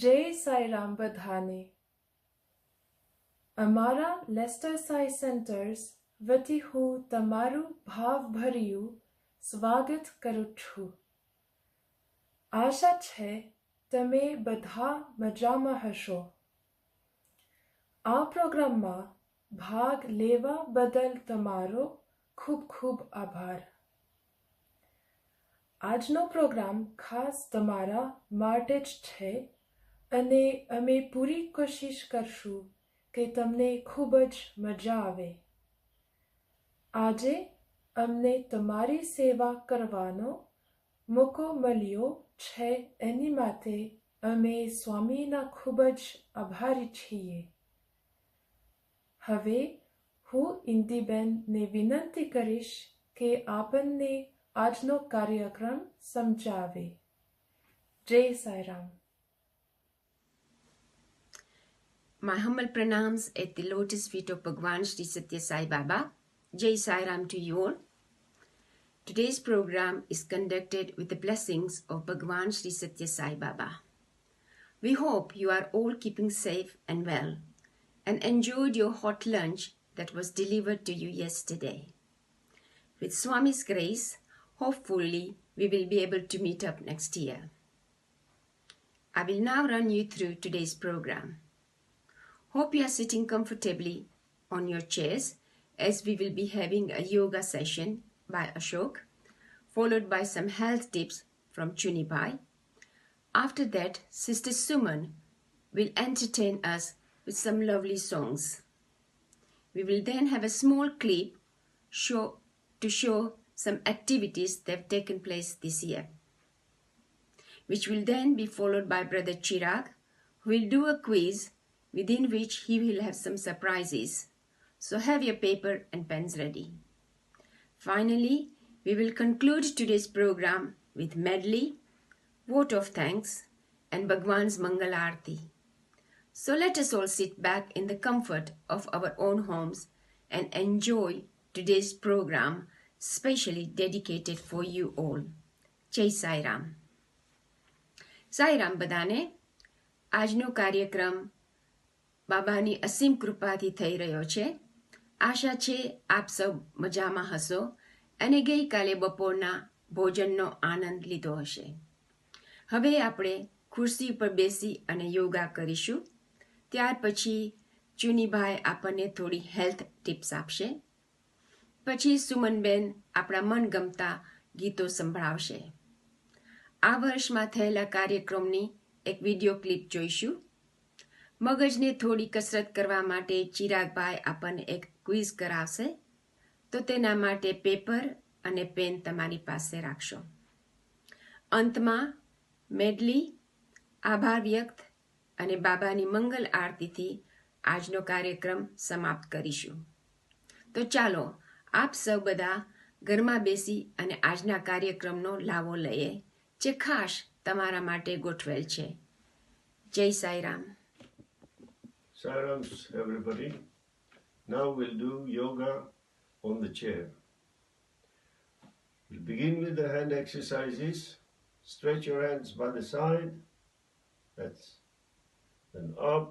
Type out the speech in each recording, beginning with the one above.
જય સાઈરામ બધાને. અમારા લેસ્ટર સાઈ સેન્ટર્સ વતી હું તમારું ભાવભર્યું સ્વાગત કરું છું. આશા છે તમે બધા મજામાં હશો. આ પ્રોગ્રામમાં ભાગ લેવા બદલ તમારો ખૂબ ખૂબ આભાર. આજનો પ્રોગ્રામ ખાસ તમારા માટે જ છે અને અમે પૂરી કોશિશ કરશું કે તમને ખૂબ જ મજા આવે. આજે અમને તમારી સેવા કરવાનો મોકો મળ્યો છે એની માટે અમે સ્વામીના ખૂબ જ આભારી છીએ. હવે હું ઇન્દીબેનને વિનંતી કરીશ કે આપણને આજનો કાર્યક્રમ સમજાવે. જય Sairam. My humble pranams at the lotus feet of Bhagwan Sri Satya Sai Baba. Jai Sai Ram to you all. Today's program is conducted with the blessings of Bhagwan Sri Satya Sai Baba. We hope you are all keeping safe and well and enjoyed your hot lunch that was delivered to you yesterday. With Swami's grace, hopefully we will be able to meet up next year. I will now run you through today's program. Hope you are sitting comfortably on your chairs as we will be having a yoga session by Ashok, followed by some health tips from Chunibai. After that, Sister Suman will entertain us with some lovely songs. We will then have a small clip to show some activities that have taken place this year, which will then be followed by Brother Chirag, who will do a quiz within which he will have some surprises. So have your paper and pens ready. Finally, we will conclude today's program with medley, vote of thanks, and Bhagwan's Mangal Aarti. So let us all sit back in the comfort of our own homes and enjoy today's program, specially dedicated for you all. Jai Sai Ram. Sai Ram badane. આજનો કાર્યક્રમ બાબાની અસીમ કૃપાથી થઈ રહ્યો છે. આશા છે આપ સૌ મજામાં હશો અને ગઈકાલે બપોરના ભોજનનો આનંદ લીધો હશે. હવે આપણે ખુરશી ઉપર બેસી અને યોગા કરીશું. ત્યાર પછી ચુનીભાઈ આપણને થોડી હેલ્થ ટિપ્સ આપશે. પછી સુમનબેન આપણા મનગમતા ગીતો સંભળાવશે. આ વર્ષમાં થયેલા કાર્યક્રમની એક વિડીયો ક્લિપ જોઈશું. મગજને થોડી કસરત કરવા માટે ચિરાગભાઈ આપણને એક ક્વિઝ કરાવશે. તો તેના માટે પેપર અને પેન તમારી પાસે રાખશો. અંતમાં મેડલી, આભાર વ્યક્ત અને બાબાની મંગલ આરતીથી આજનો કાર્યક્રમ સમાપ્ત કરીશું. તો ચાલો આપ સૌ બધા ઘરમાં બેસી અને આજના કાર્યક્રમનો લાવો લઈએ જે ખાસ તમારા માટે ગોઠવેલ છે. જય Sairam. Sairams, everybody. Now we'll do yoga on the chair. We'll begin with the hand exercises. Stretch your hands by the side. That's then up,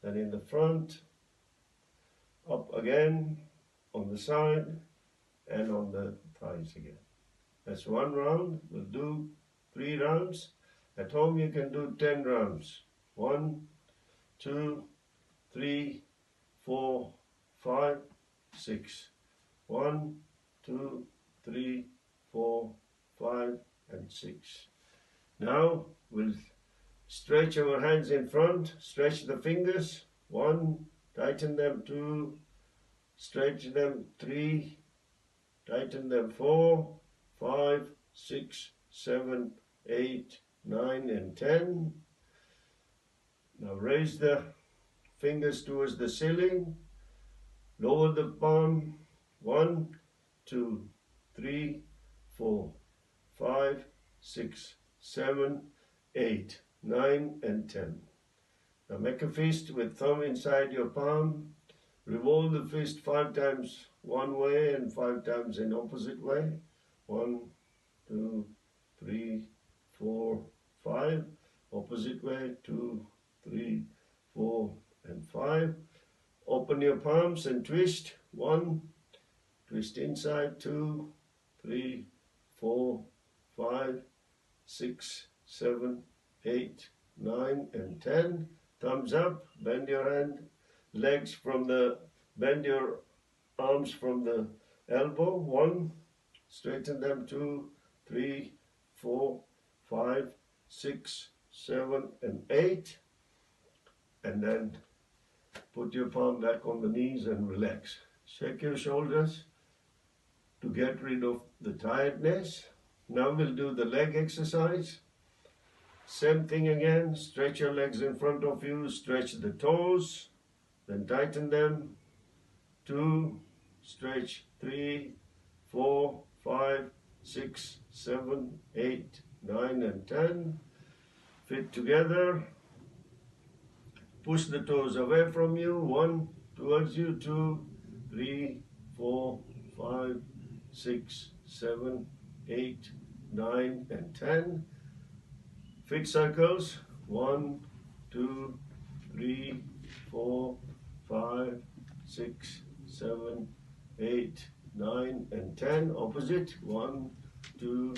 then in the front, up again, on the side, and on the thighs again. That's one round. We'll do 3 rounds. At home you can do 10 rounds. 1, 2, 3, 4, 5, 6. 1, 2, 3, 4, 5, and 6. Now we'll stretch our hands in front, stretch the fingers. 1, tighten them. 2, stretch them. 3, tighten them. 4, 5, 6, 7, 8, 9, and 10. Now raise the fingers towards the ceiling. Lower the palm. 1, 2, 3, 4, 5, 6, 7, 8, 9, and 10. Now make a fist with thumb inside your palm. Revolve the fist 5 times one way and 5 times in opposite way. 1, 2, 3, 4, 5. Opposite way, 2, 3, 4, and 5. Open your palms and twist. 1, twist inside, 2, 3, 4, 5, 6, 7, 8, 9, and 10. Thumbs up, bend your legs bend your arms from the elbow. 1, straighten them, 2, 3, 4, 5, 6, 7, and 8. And then put your palm back on the knees and relax. Shake your shoulders to get rid of the tiredness. Now we'll do the leg exercise. Same thing again. Stretch your legs in front of you. Stretch the toes. Then tighten them. 2, stretch 3, 4, 5, 6, 7, 8, 9, and 10. Fit together. Push the toes away from you. 1, towards you. 2, 3, 4, 5, 6, 7, 8, 9, and 10. Fit circles. 1, 2, 3, 4, 5, 6, 7, 8, 9, and 10. Opposite. 1, 2,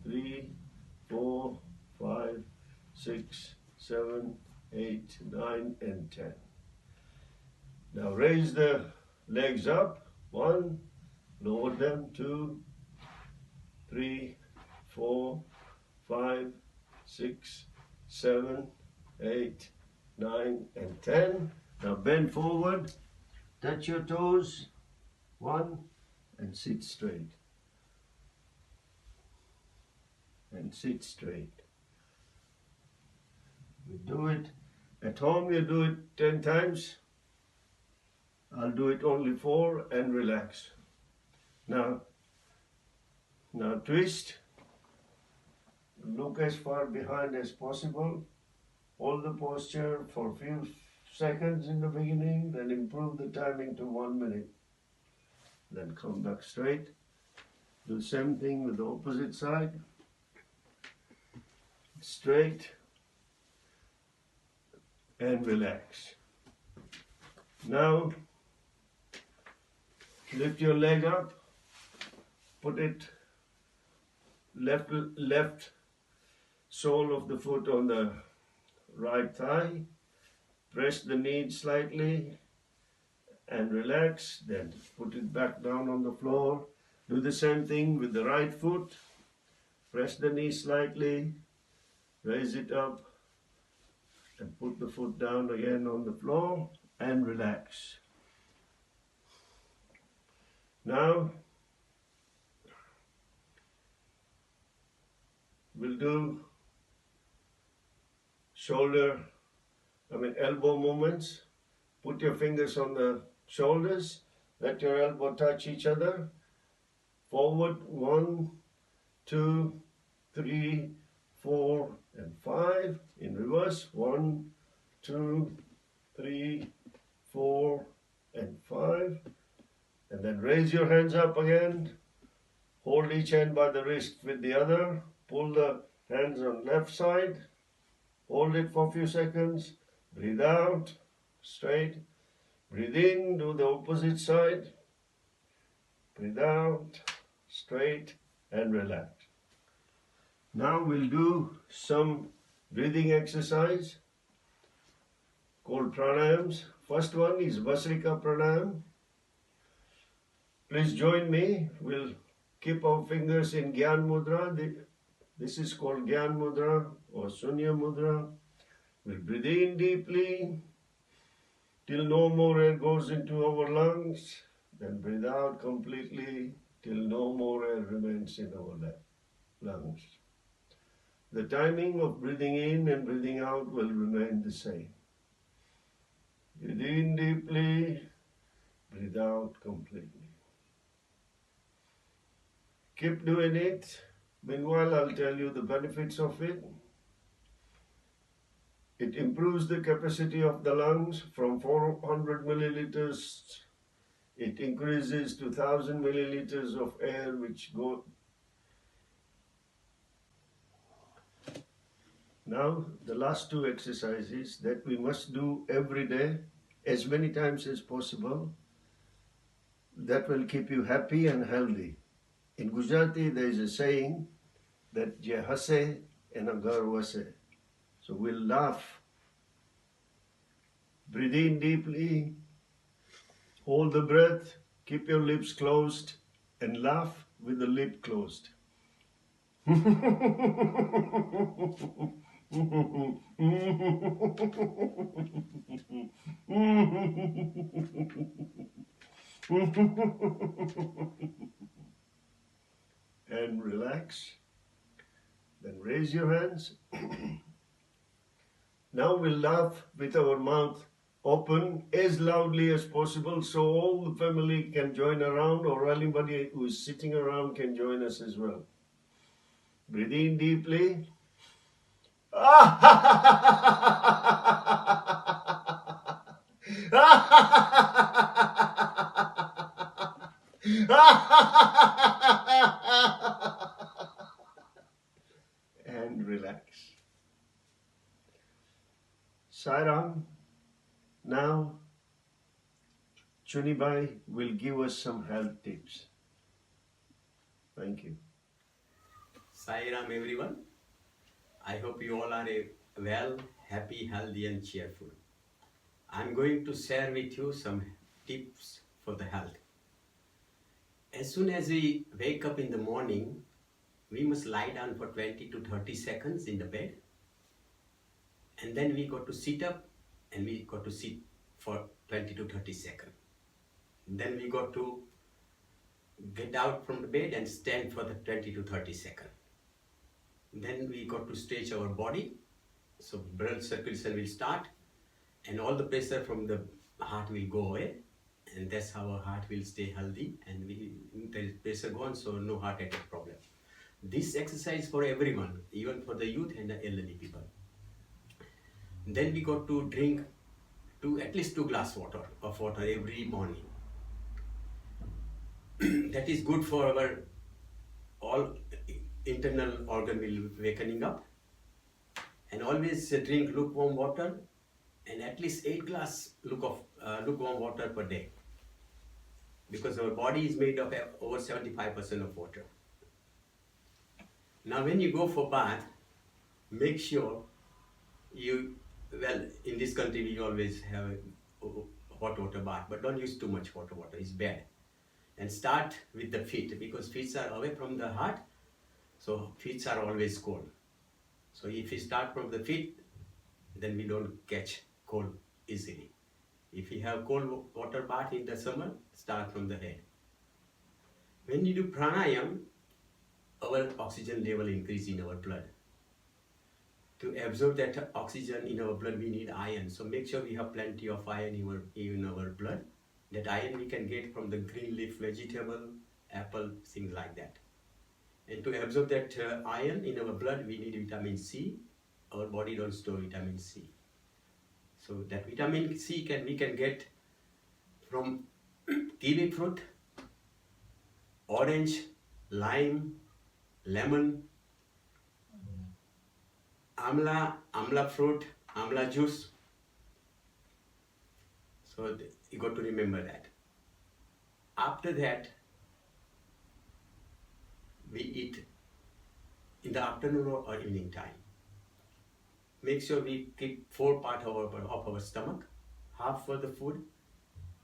3, 4, 5, 6, 7, 8, 9, and 10. Now raise the legs up. 1, lower them. 2, 3, 4, 5, 6, 7, 8, 9, and 10. Now bend forward, touch your toes. 1, and sit straight. And sit straight. We do it at home, you do it 10 times. I'll do it only 4 and relax. Now twist. Look as far behind as possible. Hold the posture for a few seconds in the beginning, then improve the timing to 1 minute. Then come back straight. Do the same thing with the opposite side. Straight and relax. Now lift your leg up, put it left sole of the foot on the right thigh, press the knee slightly and relax, then put it back down on the floor. Do the same thing with the right foot, press the knee slightly, raise it up and put the foot down again on the floor and relax. Now we'll do elbow movements. Put your fingers on the shoulders, let your elbow touch each other. Forward, 1, 2, 3, 4, and 5. In reverse, 1, 2, 3, 4, and 5. And then raise your hands up again. Hold each hand by the wrist with the other. Pull the hands on left side. Hold it for a few seconds. Breathe out, straight. Breathe in, do the opposite side. Breathe out, straight, and relax. Now we'll do some breathing exercise called pranayams. First one is Vasrika Pranayam. Please join me. We'll keep our fingers in Gyan Mudra. This is called Gyan Mudra or Sunya Mudra. We'll breathe in deeply till no more air goes into our lungs. Then breathe out completely till no more air remains in our lungs. The timing of breathing in and breathing out will remain the same. Breathe in deeply, breathe out completely. Keep doing it. Meanwhile, I'll tell you the benefits of it. It improves the capacity of the lungs from 400 milliliters. It increases to 1,000 milliliters of air which go. Now, the last two exercises that we must do every day, as many times as possible, that will keep you happy and healthy. In Gujarati, there is a saying that je hase enagar wase. So we'll laugh. Breathe in deeply, hold the breath, keep your lips closed, and laugh with the lip closed. And relax. Then raise your hands. Now we'll laugh with our mouth open as loudly as possible so all the family can join around, or anybody who is sitting around can join us as well. Breathe in deeply. And relax. Sairam, now Chunibai will give us some health tips. Thank you. Sai Ram, everyone. I hope you all are well, happy, healthy and cheerful. I'm going to share with you some tips for the health. As soon as we wake up in the morning, we must lie down for 20 to 30 seconds in the bed. And then we got to sit up and we got to sit for 20 to 30 seconds. Then we got to get out from the bed and stand for the 20 to 30 seconds. Then we got to stretch our body, so blood circulation will start and all the pressure from the heart will go away, and that's how our heart will stay healthy and there is pressure gone, so no heart attack problem. This exercise for everyone, even for the youth and the elderly people. Then we got to drink at least 2 glasses of water every morning. That is good for our all internal organ will wakening up. And always drink lukewarm water and at least 8 glasses lukewarm water per day, because our body is made of over 75% of water. Now when you go for bath, make sure in this country we always have a hot water bath, but don't use too much hot water, it's bad. And start with the feet, because feet are away from the heart, so feet are always cold. So if we start from the feet, then we don't catch cold easily. If you have cold water bath in the summer, start from the head. When you do pranayam, our oxygen level increase in our blood. To absorb that oxygen in our blood, we need iron. So make sure we have plenty of iron in our blood. That iron we can get from the green leaf vegetable, apple, things like that. And to absorb that iron in our blood, we need vitamin C. Our body don't store vitamin C. So that vitamin C we can get from kiwi fruit, orange, lime, lemon, amla fruit, amla juice. So you got to remember that. After that, we eat in the afternoon or evening time. Make sure we keep 4 parts of our stomach, half for the food,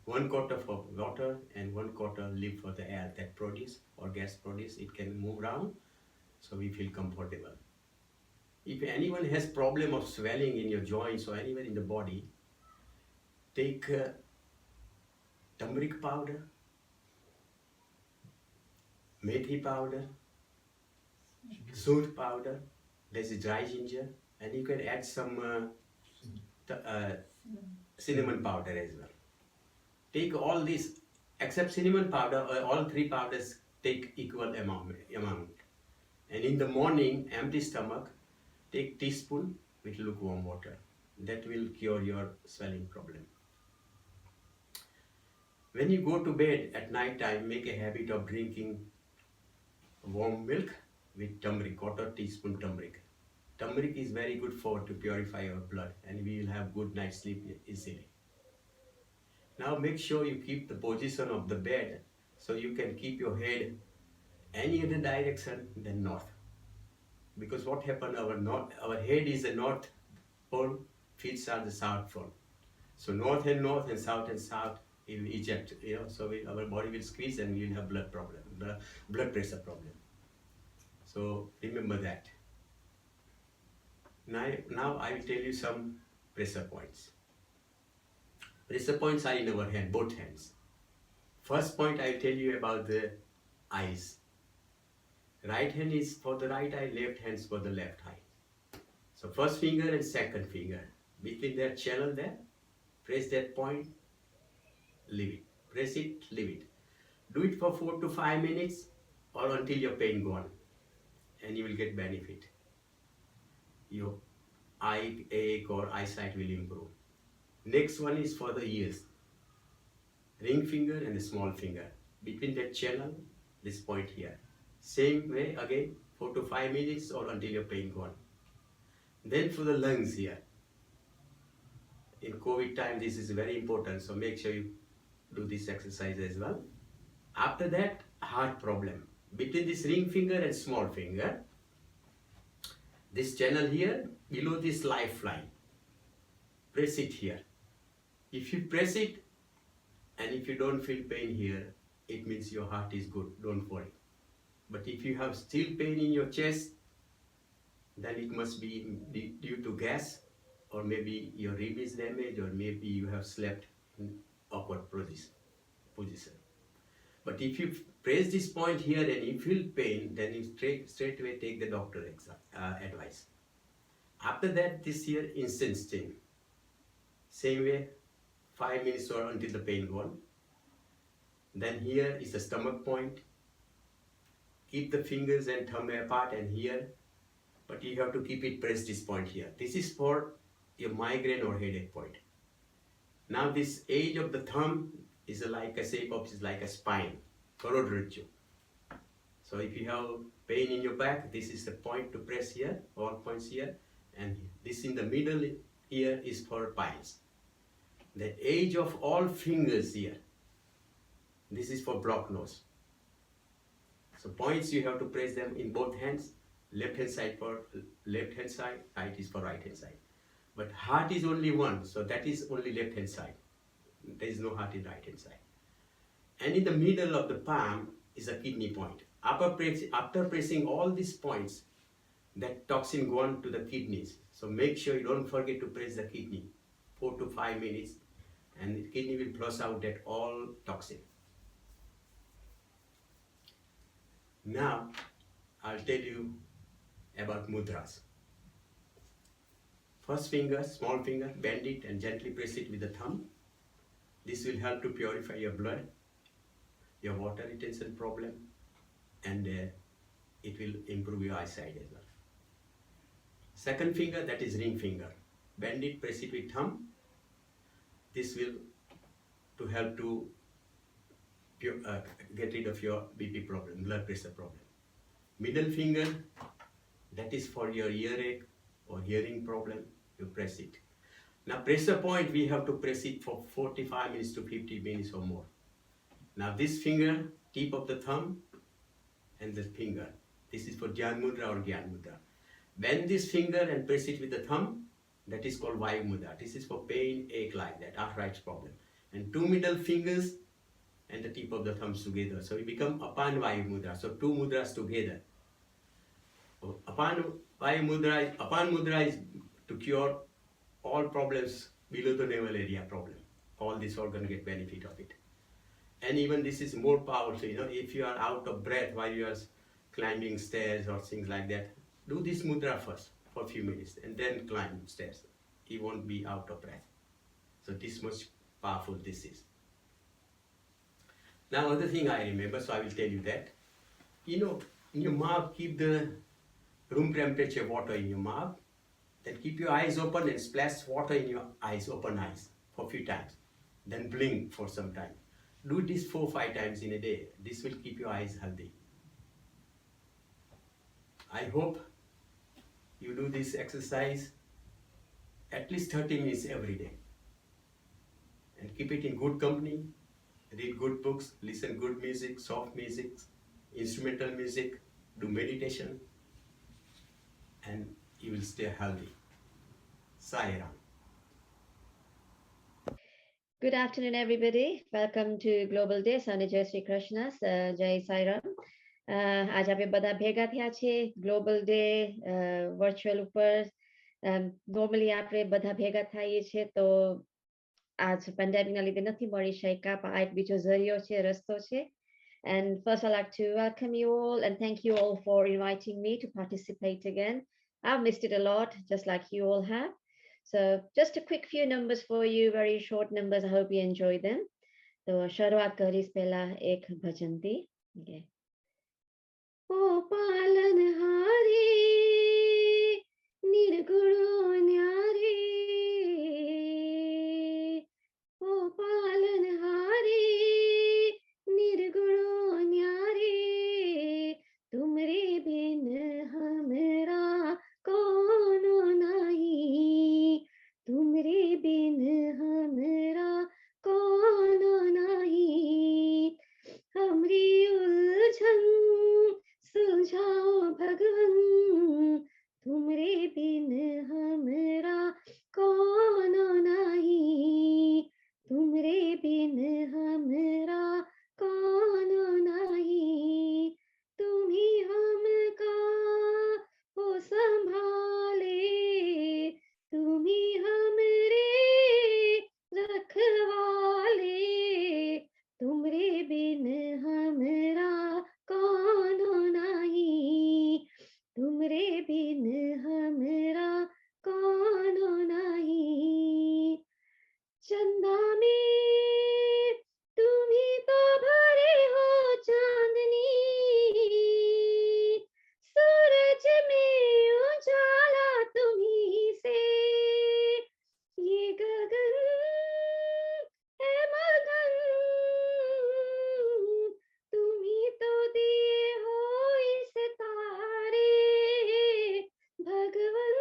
1/4 for water, and 1/4 leave for the air that produce or gas produce. It can move around, so we feel comfortable. If anyone has problem of swelling in your joints or anywhere in the body, take turmeric powder, methi powder, soot powder, there's a dry ginger, and you can add some cinnamon powder as well. Take all this, except cinnamon powder, all 3 powders take equal amount. And in the morning, empty stomach, take teaspoon with lukewarm water. That will cure your swelling problem. When you go to bed at night time, make a habit of drinking warm milk with turmeric, 1/4 teaspoon turmeric. Turmeric is very good for to purify your blood, and we will have good night's sleep easily. Now make sure you keep the position of the bed so you can keep your head any other direction than north. Because what happened, our head is the north pole, feet are the south pole. So north and south it will eject, so our body will squeeze and we will have blood pressure problem. So remember that. Now I will tell you some pressure points. Pressure points are in our hand, both hands. First point I will tell you about the eyes. Right hand is for the right eye, left hand is for the left eye. So first finger and second finger, between their channel there, press that point, leave it. Press it, leave it. Do it for 4 to 5 minutes or until your pain gone, and you will get benefit. Your eye ache or eyesight will improve. Next one is for the ears. Ring finger and the small finger. Between that channel, this point here. Same way again, 4 to 5 minutes or until your pain gone. Then for the lungs here. In COVID time, this is very important, so make sure you do this exercise as well. After that, heart problem. Between this ring finger and small finger, this channel here, below this lifeline, press it here. If you press it, and if you don't feel pain here, it means your heart is good, don't worry. But if you have still pain in your chest, then it must be due to gas, or maybe your rib is damaged, or maybe you have slept in awkward position. But if you press this point here and you feel pain, then you straight away take the doctor advice. After that, this here instant sting. Same way, 5 minutes or until the pain gone. Then here is the stomach point. Keep the fingers and thumb apart and here, but you have to keep it pressed this point here. This is for your migraine or headache point. Now this edge of the thumb is like a shape of, is like a spine, korodraju. So if you have pain in your back, this is the point to press here, all points here, and this in the middle here is for piles. The edge of all fingers here, this is for blocked nose. So points you have to press them in both hands, left hand side for left hand side, right is for right hand side. But heart is only one, so that is only left hand side. There is no heart in right hand side. And in the middle of the palm is a kidney point. After pressing all these points, that toxin go on to the kidneys. So make sure you don't forget to press the kidney 4 to 5 minutes, and the kidney will flush out that all toxin. Now, I'll tell you about mudras. First finger, small finger, bend it and gently press it with the thumb. This will help to purify your blood, your water retention problem, and it will improve your eyesight as well. Second finger, that is ring finger. Bend it, press it with thumb. This will to help to get rid of your BP problem, blood pressure problem. Middle finger, that is for your earache or hearing problem, you press it. Now pressure point, we have to press it for 45 minutes to 50 minutes or more. Now this finger, tip of the thumb and the finger, this is for Dhyan Mudra or Gyan Mudra. Bend this finger and press it with the thumb, that is called Vayu Mudra. This is for pain, ache like that, arthritis problem. And 2 middle fingers and the tip of the thumbs together. So we become Apan Vayu Mudra. So 2 mudras together. Apan Vayu Mudra, Apan Mudra is to cure all problems below the navel area problem. All this organ get benefit of it. And even this is more powerful, if you are out of breath while you are climbing stairs or things like that, do this mudra first for a few minutes and then climb stairs. You won't be out of breath. So this much powerful this is. Now other thing I remember, so I will tell you that. In your mouth, keep the room temperature water in your mouth. Then keep your eyes open and splash water in your eyes, open eyes, for a few times. Then blink for some time. Do this 4 or 5 times in a day. This will keep your eyes healthy. I hope you do this exercise at least 30 minutes every day. And keep it in good company, read good books, listen good music, soft music, instrumental music, do meditation, and you will stay healthy. Sai Ram. Good afternoon, everybody. Welcome to Global Day. Sunny Jai Shri Krishna. Jai Sai Ram. आज આપણે બધા ભેગા થયા છે global day virtual ઉપર. Normally આપણે બધા ભેગા થઈએ છે તો આજ પેન્ડેમિકના લીધે નથી મળી શક્યા, પણ આ એક બીજો જરિયો છે, રસ્તો છે. And first I'd like to welcome you all and thank you all for inviting me to participate again. I've missed it a lot, just like you all have. So just a quick few numbers for you, very short numbers. I hope you enjoy them. So શરૂઆત કરીશ પહેલા એક ભજનથી. Okay. ओ पालनहारी निर्गुणो न्यारी, ओ पालनहारी निर्गुणो न्यारी, तुमरे बिन हमरा कोनो नहीं, तुमरे बिन हमरा कोनो नहीं, हमरी उलझन सुलझाओ भगवन, तुमरे बिन हमरा कोनो नहीं, तुमरे बिन हमरा कोनो नहीं, तुम ही हमका हो संभाले, तुम ही हमरे रखवाले, तुमरे बिन हमरा कोनो नहीं, तुमरे बिन हमरा कोनो नहीं। चंदा में तुम ही तो भरे हो चांदनी, सूरज में उजाला तुम ही से, ये गगन है मगन, तुम ही तो दिए हो इस तारे, भगवन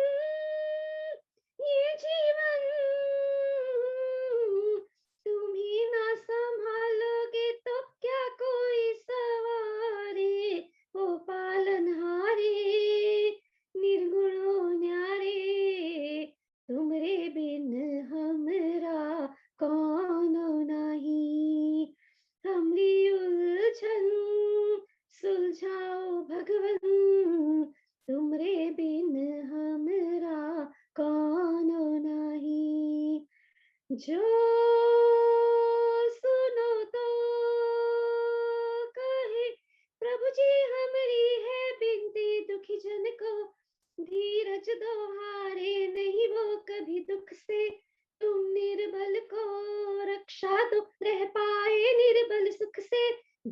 ये जीवन, तुम ही ना संभालोगे तो क्या कोई सवारे, ओ पालनहारे निर्गुणो न्यारे, तुमरे बिन हमरा कोनो नहीं, हमरी उलझन सुलझाओ भगवन, तुमरे बिन हमरा कोनो नहीं। जो सुनो तो कहे प्रभु जी हमरी है बिनती, दुखी जन को धीरज दो, हारे नहीं वो कभी दुख से, तुम निर्बल को रक्षा दो, रह पाए निर्बल सुख से,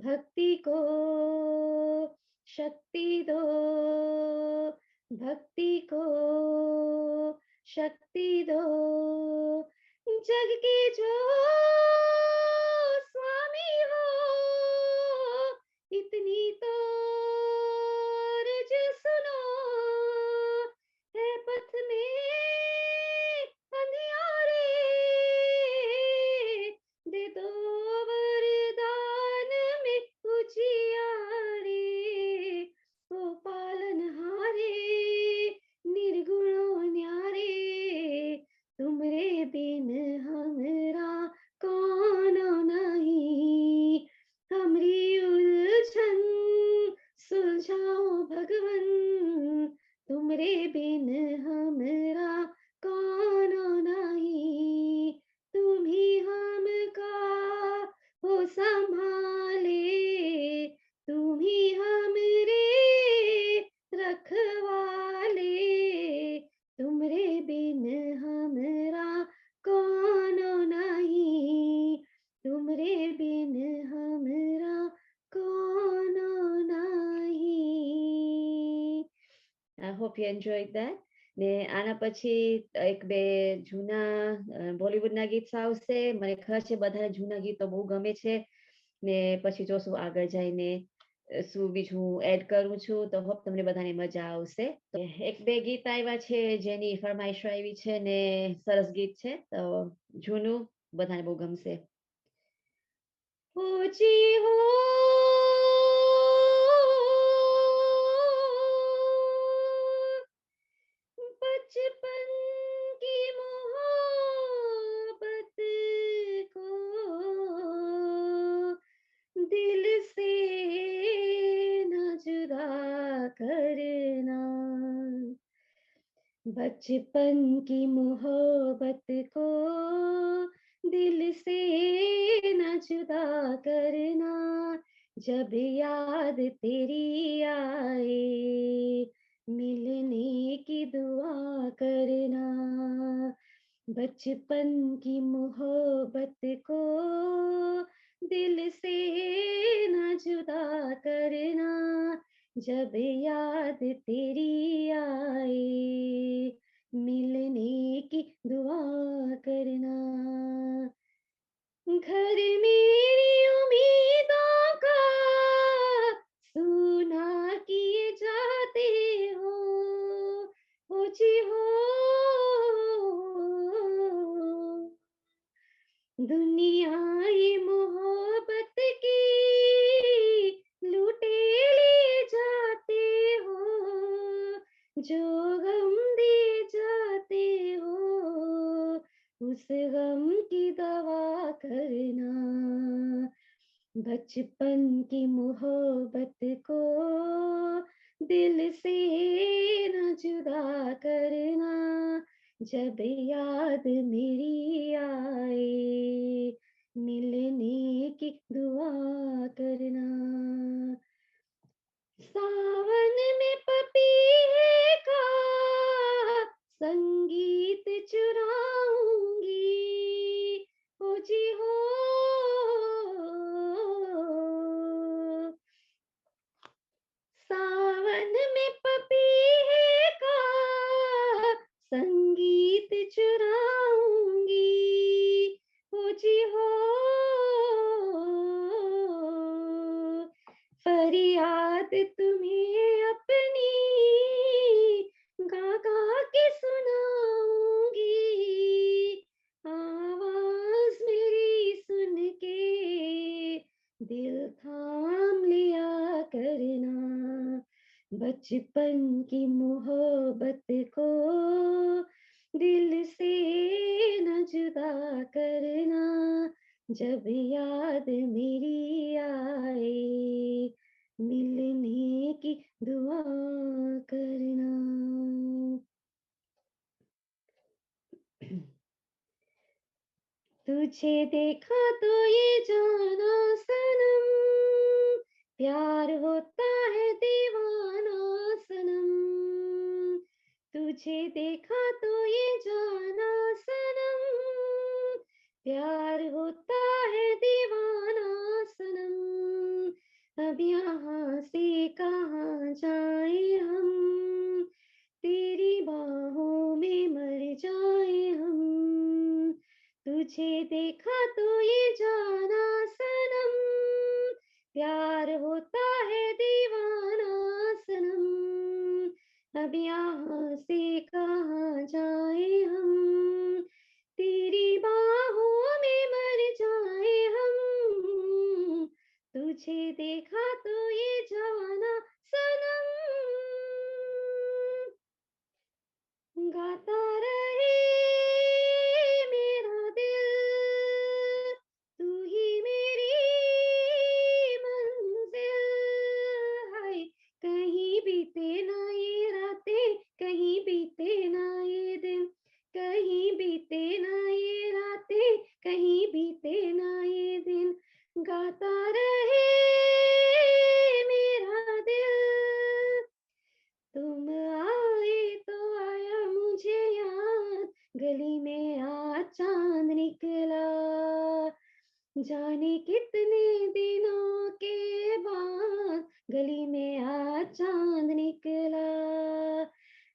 भक्ति को शक्ति दो, भक्ति को शक्ति दो, जग के जो स्वामी हो, इतनी तो अर्ज सुनो, है पथ में अंधियारे, दे दो वरदान में उजियारे, ओ पालनहारे निर्गुणो न्यारे, तुमरे बिन हमरा कोनो नहीं, हमरी उलझन सुलझाओ भगवन, तुमरे बिन हमरा कोनो नहीं, तुम ही हमका हो संभाले, तुम ही हमरे रखवाले, तुमरे बिन हमरा कोनो नहीं, तुमरे बिन हमरा कोनो नहीं। I hope you enjoyed that. ને આના પછી એક બે જૂના બોલિવૂડના ગીત આવશે. મને ખબર છે બધાને જૂના ગીતો બહુ ગમે છે, ને પછી જોશું આગળ જઈને શું બીજું એડ કરું છું તો હોપ તમને બધાને મજા આવશે. તો એક બે ગીત આવ્યા છે જેની ફરમાઈશ આવી છે ને સરસ ગીત છે તો જૂનું બધાને બહુ ગમશે. ऊंची हो बचपन की मोहब्बत को दिल से न जुदा करना, बचपन की मोहब्बत को दिल से न जुदा करना, जब याद तेरी आए मिलने की दुआ करना, बचपन की मोहब्बत को दिल से न जुदा करना, जब याद तेरी आए मिलने की दुआ करना, घर मेरी उम्मीदों का सूना किए जाते हो जी हो, दुनिया ये मोहब्बत की लूटे लिए जाते हो, जो गम दे जाते हो उस गम की दवा करना, बचपन की मोहब्बत को दिल से न जुदा करना, जब याद मेरी आए मिलने की दुआ करना, सावन में पपीहे का संगीत चुराऊंगी ओ जी हो, सावन में पपीहे का संगीत चुराऊंगी ओ जी हो, फरियाद तुम्हें अपनी गा गा के सुनाऊंगी, आवाज मेरी सुन के दिल थाम लिया करना, बचपन की मोहब्बत को दिल से न जुदा करना, जब याद मेरी आए मिलने की दुआ करना. तुझे देखा तो ये जाना सनम, प्यार होता है दीवाना सनम, तुझे देखा तो ये जाना सनम, प्यार होता है दीवाना सनम, अब यहाँ से कहाँ जाए हम, तेरी बाहों में मर जाए हम, तुझे देखा तो ये जाना सनम, प्यार होता है दीवाना सनम, अब यहाँ से कहाँ जाए हम, तेरी बाहों में मर जाए हम, तुझे देखा तो ये जाना सनम, गाता रहे मेरा दिल तू ही मेरी मंजिल, हाय कहीं बीते ना ये रातें, कहीं बीते ना ये दिन, कहीं बीते ना ये रातें, कहीं बीते ना ये दिन, गाता रहे मेरा दिल, तुम आए तो आया मुझे याद, गली में आज चांद निकला, जाने कितने दिनों के बाद गली में आज चांद निकला,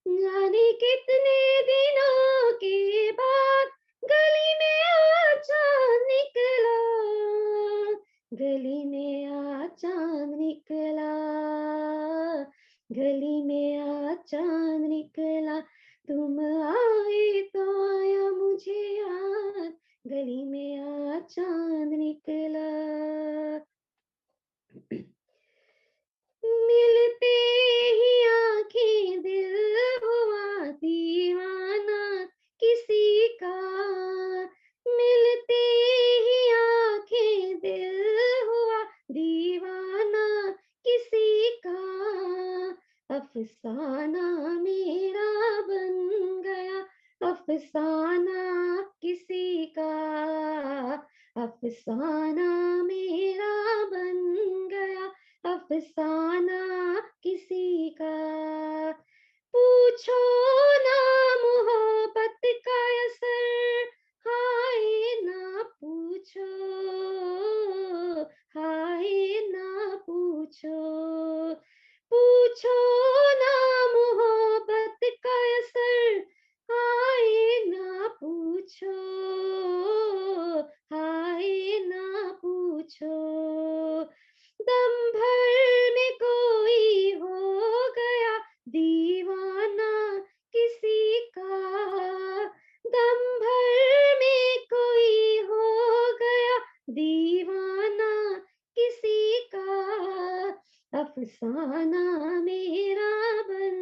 जाने कितने दिनों के बाद गली में आज चांद निकला, गली में आज चांद निकला, गली में आज चांद निकला, तुम आए तो आया मुझे याद, गली में आज चांद निकला। मिलते ही आंखें दिल हुआ दीवाना किसी का, मिलते ही आंखें दिल हुआ दीवाना किसी का, अफसाना मेरा बन गया, अफसाना किसी का, अफसाना मेरा बन गया, अफसाना किसी का। पूछो ना मोहब्बत का असर, हाय ना पूछो, हाय ना पूछो, पूछो ना मोहब्बत का असर, हाय ना पूछो, हाय ना पूछो। दम भर में कोई हो गया दीवाना किसी का, दम भर में कोई हो गया दीवाना किसी का, अफसाना मेरा बन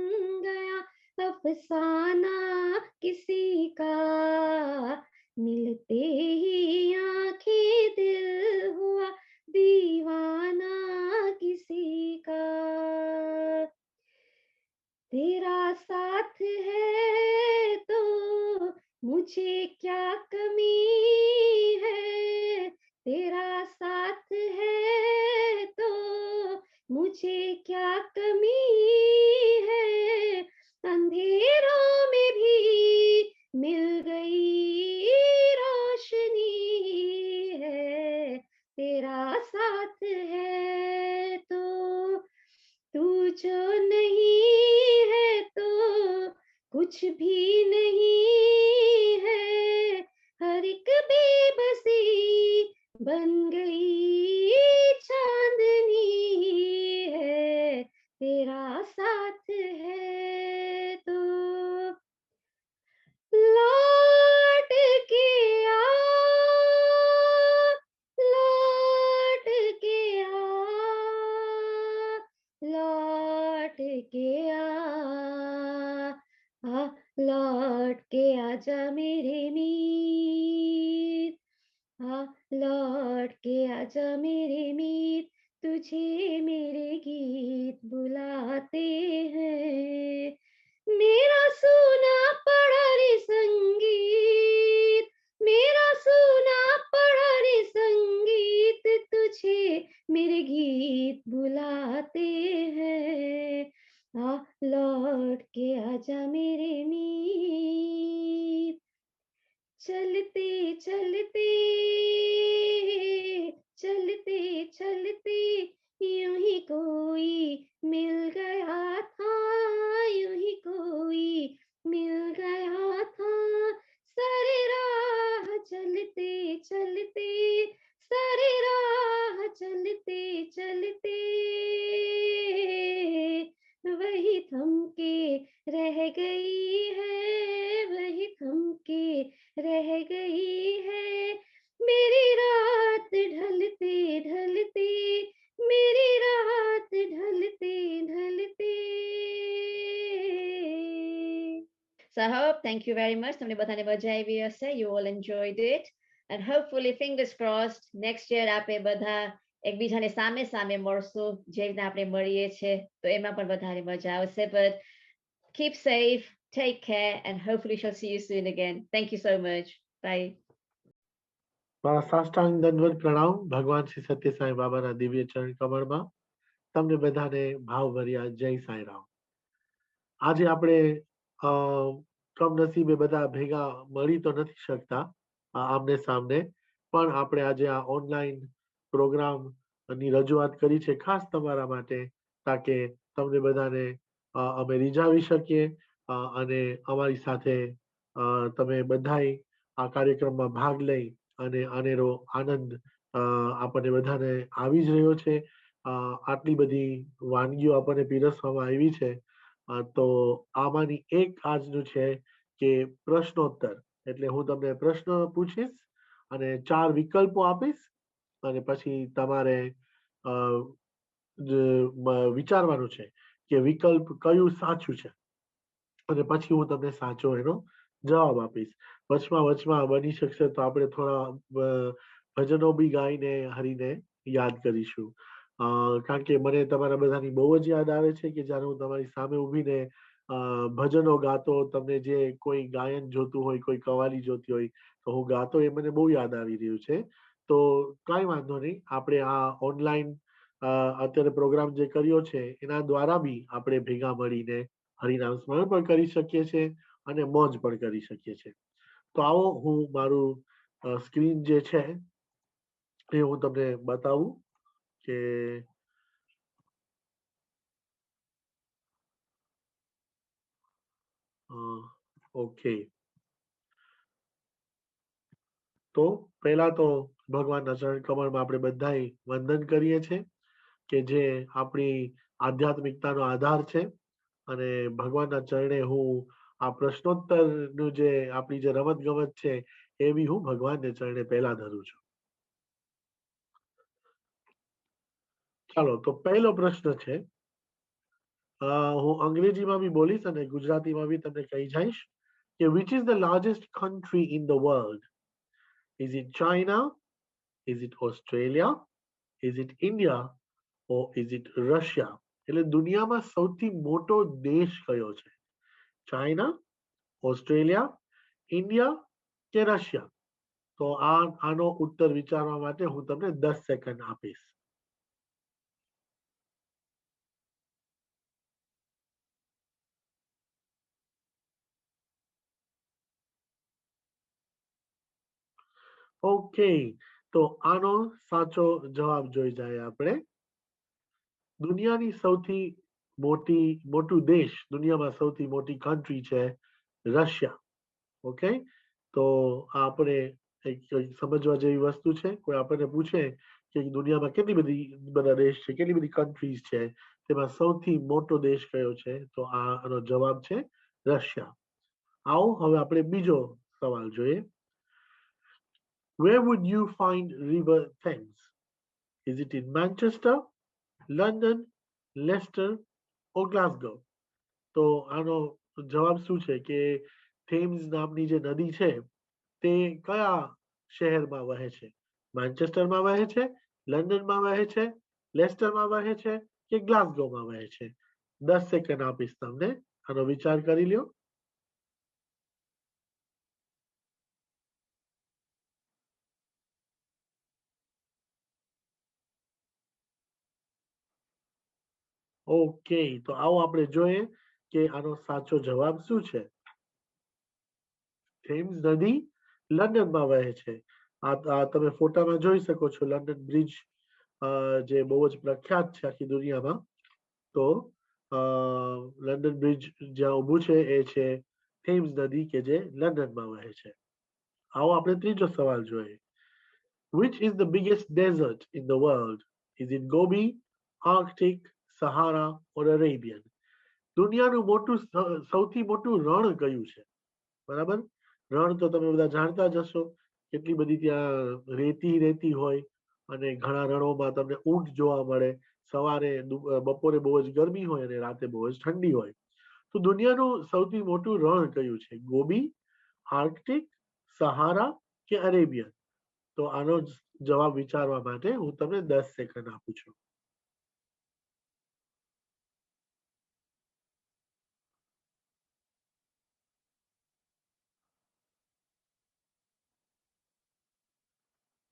गया, अफसाना किसी का। मिलते ही आंखें दिल हुआ दीवाना किसी का। तेरा साथ है तो मुझे क्या कमी है, तेरा साथ है तो मुझे क्या कमी है, अंधेरों में भी मिल गई रोशनी है, तेरा साथ है तो। तू जो नहीं है तो कुछ भी नहीं है, हर एक बेबसी बन गई चांदनी है, तेरा साथ है तो। लौट के आ, लौट के आ, लौट के लौट के आजा मेरे मीत, लौट के आजा मेरे मीत, तुझे मेरे गीत बुलाते हैं। मेरा सुना पड़ा रे संगीत, मेरा सुना पड़ा रे संगीत, तुझे मेरे गीत बुलाते हैं। लौट के आजा मेरे मीत। चलते चलते चलते चलते यूं ही कोई मिल गया था, यूं ही कोई मिल गया था, सारे राह चलते चलते, सारे राह चलते चलते वही थम के रह गई है, वही थम के रह गई है, मेरी रात ढलते ढलते, मेरी रात ढलते ढलते। So I hope, thank you very much. તમને બધાને મજા આવી હશે. You all enjoyed it. And hopefully, fingers crossed, next year આપણે બધા એકબીજાને સામે સામે મળશું, જે રીતના આપણે મળીએ છીએ, તો એમાં પણ વધારે મજા આવશે. But keep safe, take care, and hopefully shall see you soon again. Thank you so much. Bye. મારા સાષ્ટાંગ દંડવત પ્રણામ ભગવાન શ્રી સત્ય સાંઈ બાબાના દિવ્ય ચરણ કમળમાં તમને બધાને ભાવભર્યા જય સાંઈ રામ. આજે આપણે કમનસીબે બધા ભેગા મળી તો નથી શકતા આમને સામને, પણ આપણે આજે આ ઓનલાઈન પ્રોગ્રામ ની રજૂઆત કરી છે ખાસ તમારા માટે, તાકે તમને બધાને અમે રીઝાવી શકીએ અને અમારી સાથે તમે બધાય આ કાર્યક્રમમાં ભાગ લઈ અને આનેરો આનંદ આપણને બધાને આવી જ રહ્યો છે. આટલી બધી વાનગીઓ આપણને પીરસવામાં આવી છે, તો આમાંની એક આજનું છે કે પ્રશ્નોત્તર. એટલે હું તમને પ્રશ્ન પૂછીશ અને 4 વિકલ્પો આપીશ અને પછી તમારે વિચારવાનું છે કે વિકલ્પ કયું સાચું છે અને પછી હું તમને સાચો એનો જવાબ આપીશ. વચમાં બની શકશે તો આપણે થોડા ભજનો બી ગાઈને હરીને યાદ કરીશું. કારણ કે મને તમારા બધાની બહુ જ યાદ આવે છે કે જ્યારે હું તમારી સામે ઊભીને ભજનો ગાતો, તમને જે કોઈ ગાયન જોતું હોય, કોઈ કવાલી જોતી હોય તો હું ગાતો, એ મને બહુ યાદ આવી રહ્યું છે. તો કઈ વાંધો નહીં, આપણે આ ઓનલાઈન અત્યારે પ્રોગ્રામ જે કર્યો છે એના દ્વારા બી આપણે ભેગા મળીને હરિનામ સ્મરણ પણ કરી શકીએ છીએ અને મોજ પણ કરી શકીએ છીએ. તો આવો હું મારું સ્ક્રીન જે છે એ હું તમને બતાવું કે ઓકે. તો પહેલા તો ભગવાનના ચરણ કમળમાં આપણે બધાય વંદન કરીએ છીએ કે જે આપણી આધ્યાત્મિકતાનો આધાર છે. અને ભગવાનના ચરણે હું આ પ્રશ્નોત્તરનું જે આપણી જે રમત ગમત છે એ બી હું ભગવાનને ચરણે પહેલા ધરું છું. ચાલો, તો પહેલો પ્રશ્ન છે, હું અંગ્રેજીમાં બી બોલીશ અને ગુજરાતીમાં બી તમને કહી જઈશ કે which is the largest country in the world? Is it China? Is it Australia? Is it India? Or is it Russia? એટલે દુનિયામાં સૌથી મોટો દેશ કયો છે? ચાઇના, ઓસ્ટ્રેલિયા, ઇન્ડિયા કે રશિયા? તો આનો ઉત્તર વિચારવા માટે હું તમને 10 સેકન્ડ આપીશ. ઓકે, તો આનો સાચો જવાબ જોઈ જાય આપણે. દુનિયાની સૌથી મોટું દેશ, દુનિયામાં સૌથી મોટી કન્ટ્રી છે રશિયા. ઓકે, તો આપણે સમજવા જેવી વસ્તુ છે. કોઈ આપણને પૂછે કે દુનિયામાં કેટલી બધા દેશ છે, કેટલી બધી કન્ટ્રીઝ છે, તેમાં સૌથી મોટો દેશ કયો છે? તો આનો જવાબ છે રશિયા. આવો હવે આપણે બીજો સવાલ જોઈએ. Where would you find river Thames? Is it in Manchester, London, Leicester or Glasgow? તો આનો જવાબ શું છે કે થેમ્સ નામની જે નદી છે તે કયા શહેરમાં વહે છે? મેન્ચેસ્ટરમાં વહે છે, લંડનમાં વહે છે, લેસ્ટરમાં વહે છે કે ગ્લાસગોમાં વહે છે? 10 સેકન્ડ આપીશ તમને, આનો વિચાર કરી લ્યો. ઓકે, તો આવો આપણે જોઈએ કે આનો સાચો જવાબ શું છે. થેમ્સ નદી લંડનમાં વહે છે. આ તમે ફોટામાં જોઈ શકો છો, લંડન બ્રિજ જે બહુ જ પ્રખ્યાત છે આખી દુનિયામાં. તો લંડન બ્રિજ જ્યાં ઊભું છે એ છે થેમ્સ નદી કે જે લંડનમાં વહે છે. આવો આપણે ત્રીજો સવાલ જોઈએ. Which is the biggest desert in the world? Is it Gobi, Arctic, Sahara or Arabian? દુનિયાનું સૌથી મોટું રણ કયું છે? બરાબર, રણ તો તમે બધા જાણતા જ હશો, કેટલી બધી ત્યાં રેતી હોય અને ઘણા રણોમાં તમને ઊંટ જોવા મળે. સવારે બપોરે બહુ જ ગરમી હોય અને રાતે બહુ જ ઠંડી હોય. તો દુનિયાનું સૌથી મોટું રણ કયું છે? ગોબી, આર્કટિક, સહારા કે અરેબિયન? તો આનો જવાબ વિચારવા માટે હું તમને 10 સેકન્ડ આપું છું.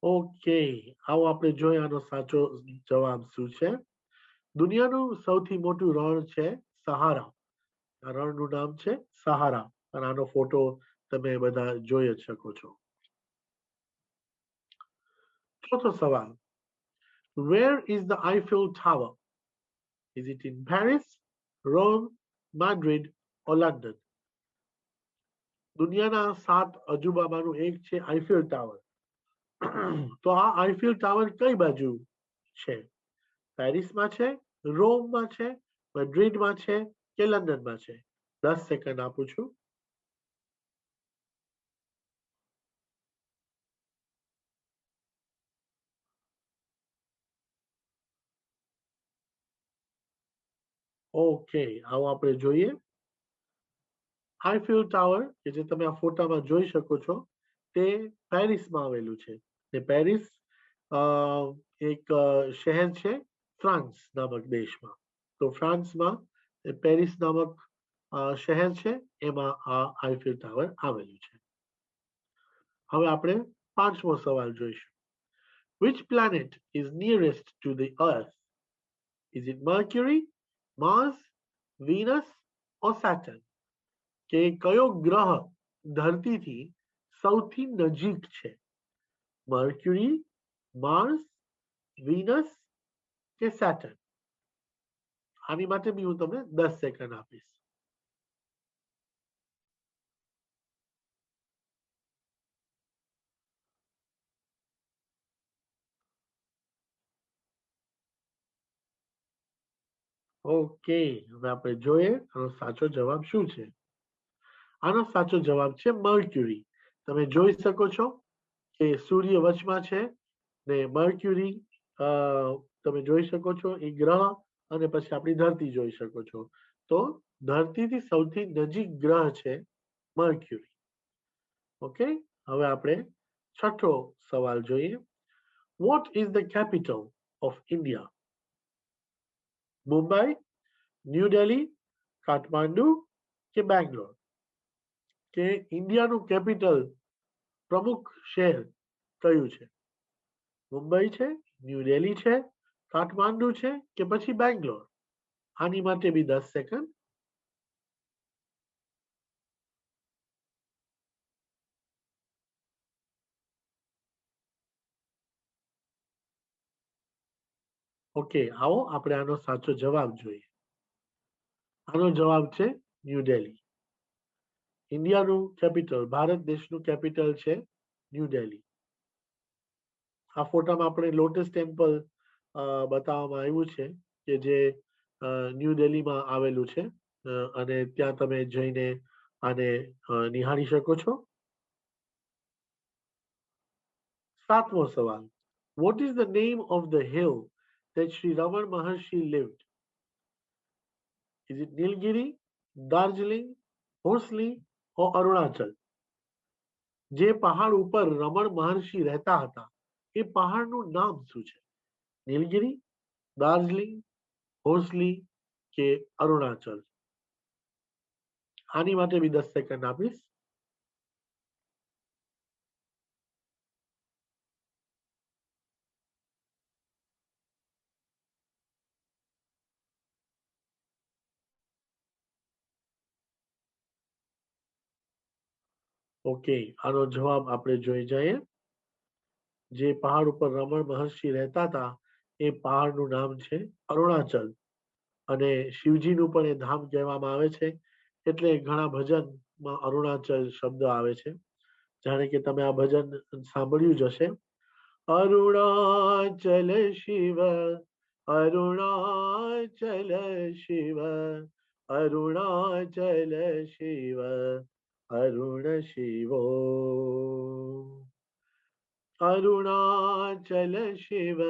ઓકે, આવો આપણે જોઈએ આનો સાચો જવાબ શું છે. દુનિયાનું સૌથી મોટું રણ છે સહારા. આ રણનું નામ છે સહારા અને આનો ફોટો તમે બધા જોઈ જ શકો છો. ચોથો સવાલ. Where is the Eiffel Tower? Is it in Paris, Rome, Madrid or London? દુનિયાના 7 અજુબામાંનું એક છે આઈફેલ ટાવર. તો આ આઈફેલ ટાવર કઈ બાજુ છે? પેરિસમાં છે, રોમમાં છે, મેડ્રિડમાં છે કે લંડનમાં છે? 10 સેકન્ડ આપું છું. ઓકે, આવો આપણે જોઈએ. આઈફેલ ટાવર કે જે તમે આ ફોટામાં જોઈ શકો છો તે પેરિસમાં આવેલું છે. તે પેરિસ એક શહેર છે ફ્રાન્સ નામક દેશમાં. તો ફ્રાન્સમાં પેરિસ નામક શહેર છે, એમાં આ આઈફેલ ટાવર આવેલું છે. હવે આપણે 5મો સવાલ જોઈશું. Which planet is nearest to the Earth? Is it Mercury, Mars, Venus or Saturn? કે કયો ગ્રહ ધરતીથી સૌથી નજીક છે? મર્ક્યુરી, માર્સ, વિનસ કે સેટર્ન? આની માટે બી હું તમને 10 સેકન્ડ આપીશ. ઓકે, હવે આપણે જોઈએ આનો સાચો જવાબ શું છે. આનો સાચો જવાબ છે મર્ક્યુરી. તમે જોઈ શકો છો કે સૂર્ય વચમાં છે ને મર્ક્યુરી તમે જોઈ શકો છો એ ગ્રહ, અને પછી આપણી ધરતી જોઈ શકો છો. તો ધરતીથી સૌથી નજીક ગ્રહ છે મર્ક્યુરી. ઓકે, હવે આપણે 6થો સવાલ જોઈએ. What is the capital of India? Mumbai, New Delhi, Kathmandu કે બેંગ્લોર? કે ઇન્ડિયાનું કેપિટલ પ્રમુખ શહેર કયું છે? મુંબઈ છે, ન્યૂ દિલ્હી છે, કાઠમાંડુ છે કે પછી બેંગ્લોર? આની માટે બી 10 સેકન્ડ. ઓકે, આવો આપણે આનો સાચો જવાબ જોઈએ. આનો જવાબ છે ન્યૂ દિલ્હી. ઇન્ડિયાનું કેપિટલ, ભારત દેશનું કેપિટલ છે ન્યૂ દિલ્હી. આ ફોટામાં આપણે લોટસ ટેમ્પલ બતાવવામાં આવ્યું છે કે જે ન્યૂ દિલ્હીમાં આવેલું છે, અને ત્યાં તમે જઈને આને નિહાળી શકો છો. 7મો સવાલ. What is the name of the hill that Sri Raman Maharshi lived? Is it Nilgiri, Darjeeling, Horsley or Arunachal? જે પહાડ ઉપર રમણ મહર્ષિ રહેતા હતા એ પહાડનું નામ શું છે? નીલગિરી, દાર્જિલિંગ, હોર્સલી કે અરુણાચલ? આની માટે બી 10 સેકન્ડ આપીશ. ઓકે, આનો જવાબ આપણે જોઈ જઈએ. જે પહાડ ઉપર રમણ મહર્ષિ રહેતા હતા એ પહાડનું નામ છે અરુણાચલ, અને શિવજીનું પણ એ ધામ કહેવામાં આવે છે. એટલે ઘણા ભજનમાં અરુણાચલ શબ્દ આવે છે. જાણે કે તમે આ ભજન સાંભળ્યું જ હશે. અરુણાચલ શિવ, અરુણાચલ શિવ, અરુણાચલ શિવ, અરુણ શિવો. અરુણાચલ શિવ,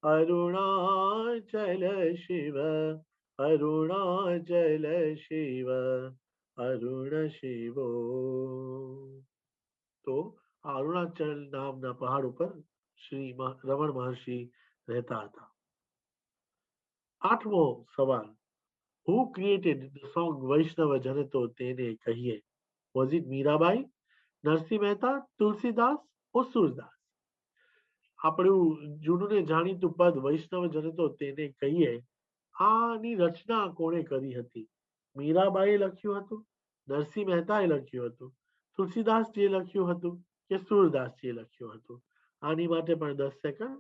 અરુણાચલ શિવ, અરુણાચલ શિવ, અરુણ શિવો. તો અરુણાચલ નામના પહાડ ઉપર શ્રી રમણ મહર્ષિ રહેતા હતા. 8મો સવાલ. Who created the song Vaishnav Jan તો તેને કહીએ? Was it Mirabai, Narsinh Mehta, Tulsidas or Surdas? આપણું જૂનું ને જાણીતું પદ વૈષ્ણવ જન તો તેને કહીએ, આની રચના કોણે કરી હતી? મીરાબાઈએ લખ્યું હતું, નરસિંહ મહેતાએ લખ્યું હતું, તુલસીદાસજીએ લખ્યું હતું કે સુરદાસજીએ લખ્યું હતું? આની માટે પણ 10 સેકન્ડ.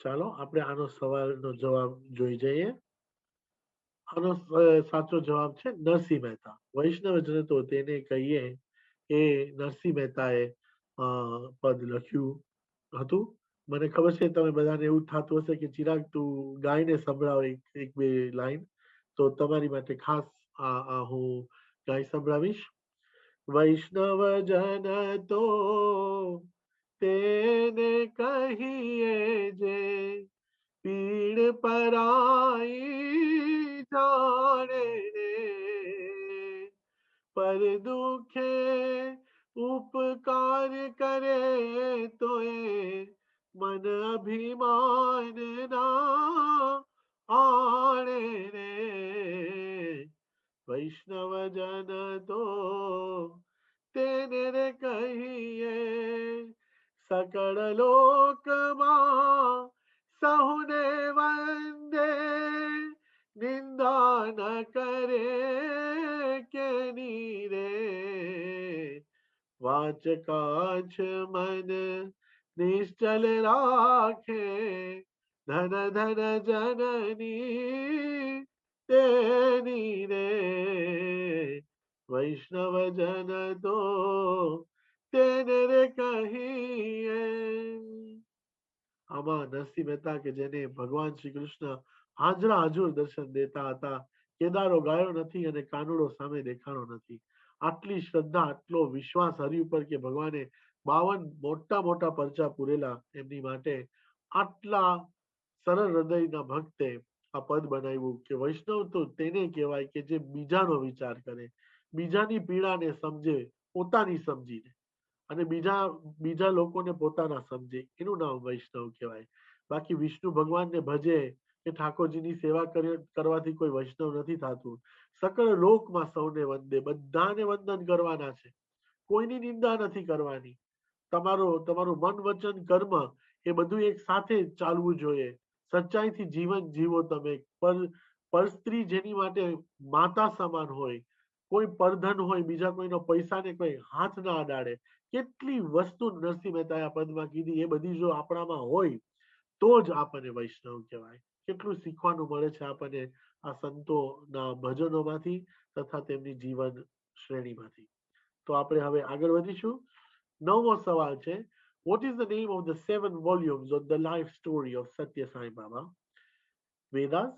ચાલો આપણે આનો સવાલનો જવાબ જોઈ જઈએ. આનો સાચો જવાબ છે નરસિંહ મહેતા. વૈષ્ણવજન તો તેને કહીએ એ નરસિંહ મહેતાએ પદ લખ્યું હતું. મને ખબર છે તમે બધાને એવું થતું હશે કે ચિરાગ તું ગાઈને સંભળાવ એક બે લાઈન, તો તમારી માટે ખાસ હું ગાઈ સંભળાવીશ. વૈષ્ણવજન તો તેને કહીએ જે પીડ પરાઈ જાણે રે, પર દુખે ઉપકાર કરે તો એ મન અભિમાન ના આણે રે. વૈષ્ણવજન તો તેને રે કહીએ સકળ લોકમાં સહુને વંદે, નિંદા ન કરે કેની રે, વાચ કાચ મન નિશ્ચલ રાખે, ધન ધન જનની તેની રે. વૈષ્ણવજન તો તેને રે કહીએ. આમાં નરસિંહ મહેતા કે જેને ભગવાન શ્રી કૃષ્ણ હાજરા હજુર દર્શન દેતા હતા, કેદારો ગાયો નથી અને કાનુડો સામે દેખાણો નથી. આટલી શ્રદ્ધા, આટલો વિશ્વાસ હરિ ઉપર કે ભગવાને 52 મોટા મોટા પરચા પૂરેલા એમની માટે, આટલા સરળ હૃદયના ભક્તે આ પદ બનાવ્યું કે વૈષ્ણવ તો તેને કહેવાય કે જે બીજાનો વિચાર કરે, બીજાની પીડાને સમજે પોતાની સમજીને, અને બીજા લોકોને પોતાના સમજે, એનું નામ વૈષ્ણવ કહેવાય. બાકી વિષ્ણુ ભગવાનને ભજે કે ઠાકોરજીની સેવા કરવાથી કોઈ વૈષ્ણવ નથી થતું. સકળ લોકમાં સૌને વંદે, બધાને વંદન કરવાના છે, કોઈની નિંદા નથી કરવાની. તમારું મન વચન કર્મ એ બધું એક સાથે ચાલવું જોઈએ. સચ્ચાઈથી જીવન જીવો તમે. પર સ્ત્રી જેની માટે માતા સમાન હોય, કોઈ પરધન હોય, બીજા કોઈનો પૈસાને કોઈ હાથ ના અડાડે, કેટલી વસ્તુ નરસિંહ મહેતાએ આ પદમાં કીધી, એ બધી જો આપણામાં હોય તો જ આપણને વૈષ્ણવ કહેવાય. કેટલું શીખવાનું મળે છે આપણને આ સંતોના ભજનોમાંથી તથા તેમની જીવન શ્રેણીમાંથી. તો આપણે હવે આગળ વધીશું. 9મો સવાલ છે, what is the name of the 7 volumes of the life story of Satya Sai Baba? Vedas,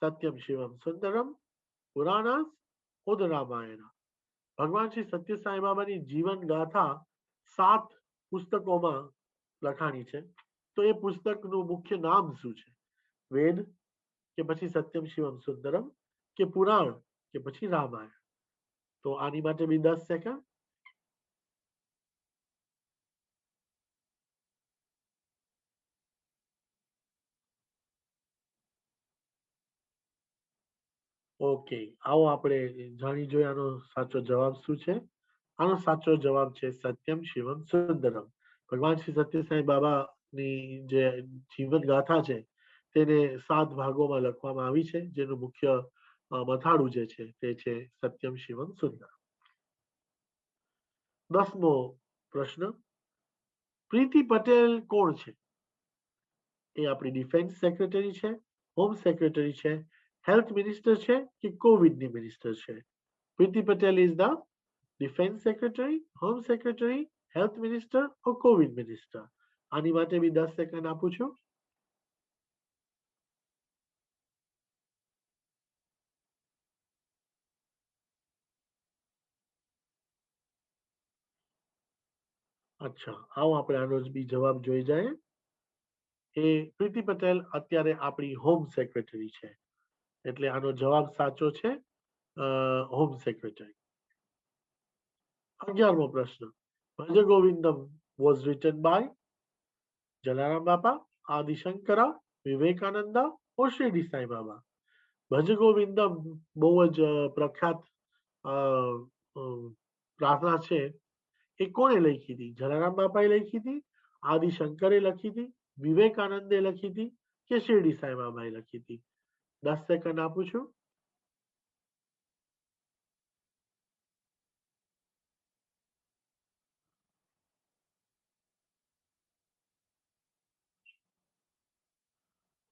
Satyam Shivam Sundaram, Puranas or the Ramayana? ભગવાન શ્રી સત્ય સાંઈ બાબાની જીવન ગાથા 7 પુસ્તકોમાં લખાણી છે. તો એ પુસ્તકનું મુખ્ય નામ શું છે? વેદ કે પછી સત્યમ શિવમ સુંદરમ કે પુરાણ કે પછી રામાયણ? તો આની માટે બી 10 સેકન્ડ. ઓકે, આવો આપણે જાણી જોઈએ આનો સાચો જવાબ શું છે. આનો સાચો જવાબ છે સત્યમ શિવમ સુંદરમ. ભગવાન શ્રી સત્ય સાંઈ બાબાની જે જીવન ગાથા છે તેને 7 ભાગોમાં લખવામાં આવી છે, જેનું મુખ્ય મથાળું જે છે તે છે સત્યમ શિવમ સુંદરમ. 10મો પ્રશ્ન, પ્રીતિ પટેલ કોણ છે? એ આપણી ડિફેન્સ સેક્રેટરી છે, હોમ સેક્રેટરી છે, હેલ્થ મિનિસ્ટર છે કે કોવિડની મિનિસ્ટર છે? Priti Patel is the defence secretary, home secretary, health minister or Covid minister? આની માટે બી 10 સેકન્ડ આપું છું. અચ્છા, આવો આપણે આનો બી જવાબ જોઈ જાય. એ પ્રીતિ પટેલ અત્યારે આપણી હોમ સેક્રેટરી છે, એટલે આનો જવાબ સાચો છે હોમ સેક્રેટરી. 11મો પ્રશ્ન, ભજ ગોવિંદમ was written by જલારામ બાપા, આદિશંકરા, વિવેકાનંદા or શિરડી સાંઈ બાબા? ભજ ગોવિંદમ બહુ જ પ્રખ્યાત પ્રાર્થના છે, એ કોણે લખી હતી? જલારામ બાપાએ લખી હતી, આદિશંકરે લખી હતી, વિવેકાનંદે લખી હતી કે શિરડી સાંઈ બાબાએ લખી હતી? 10 સેકન્ડ આપું છું.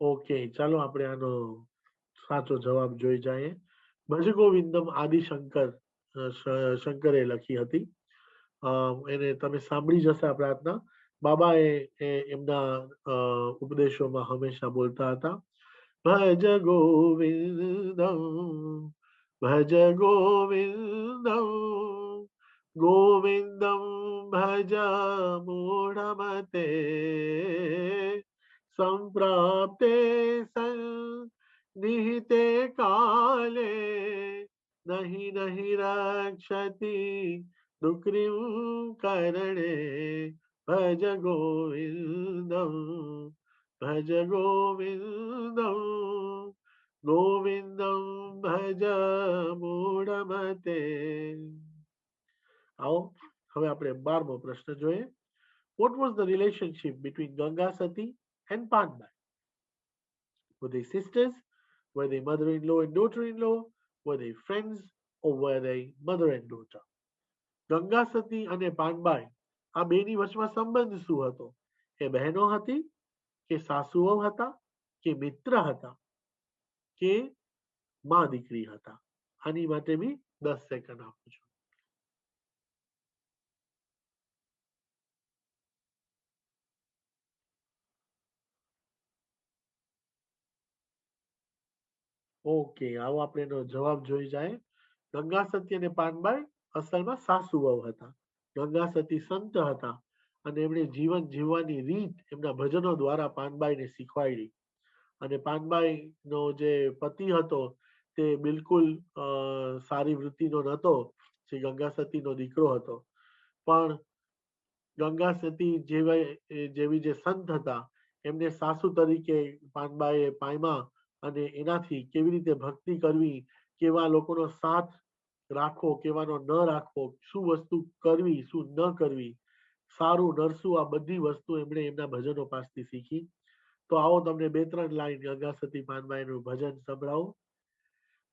ઓકે, ચાલો આપણે આનો સાચો જવાબ જોઈ જાય. ભજ ગોવિંદમ આદિશંકર શંકરે લખી હતી. એને તમે સાંભળી જશે આ પ્રાર્થના. બાબાએ એમના ઉપદેશોમાં હંમેશા બોલતા હતા, ભજ ગોવિંદમ ભજ ગોવિંદમ ગોવિંદમ ભજ મૂઢમતે સંપ્રાપ્તે નિહિતે કાલે નહિ નહિ રક્ષતિ દુક્રીમ કરણે ભજ ગોવિંદમ ભજ ગોવિંદમ ગોવિંદમ ભજ મૂઢમતે. આવો હવે આપણે 12મો પ્રશ્ન જોઈએ. What was the relationship between Ganga Sati and Panbai? Were they sisters? Were they mother-in-law and daughter-in-law? Were they friends? Or were they mother and daughter? Ganga સતી અને પાનબાઈ આ બેની વચમાં સંબંધ શું હતો? એ બહેનો હતી કે સાસુઓ હતા કે મિત્ર હતા કે માં દીકરી હતા? આની માટે બી 10 સેકન્ડ આપું છું. ઓકે, આવો આપણે એનો જવાબ જોઈ જાય. ગંગા સતી અને પાનબાઈ અસલમાં સાસુ વહુ હતા. ગંગા સતી સંત હતા અને એમણે જીવન જીવવાની રીત એમના ભજનો દ્વારા પાનબાઈને શીખવાડી. અને પાનબાઈનો જે પતિ હતો તે બિલકુલ સારી વૃત્તિનો નહોતો, જે ગંગા સતીનો દીકરો હતો. પણ ગંગા સતી જેવી જે સંત હતા એમને સાસુ તરીકે પાનબાઈએ પામ્યા અને એનાથી કેવી રીતે ભક્તિ કરવી, કેવા લોકોનો સાથ રાખવો, કેવાનો ન રાખવો, શું વસ્તુ કરવી શું ન કરવી, સારું નરસું, આ બધી વસ્તુ એમણે એમના ભજનો પાસેથી શીખી. તો આવો તમને 2-3 લાઈન ગંગા સતી પાનબાઈનું ભજન સંભળાવું.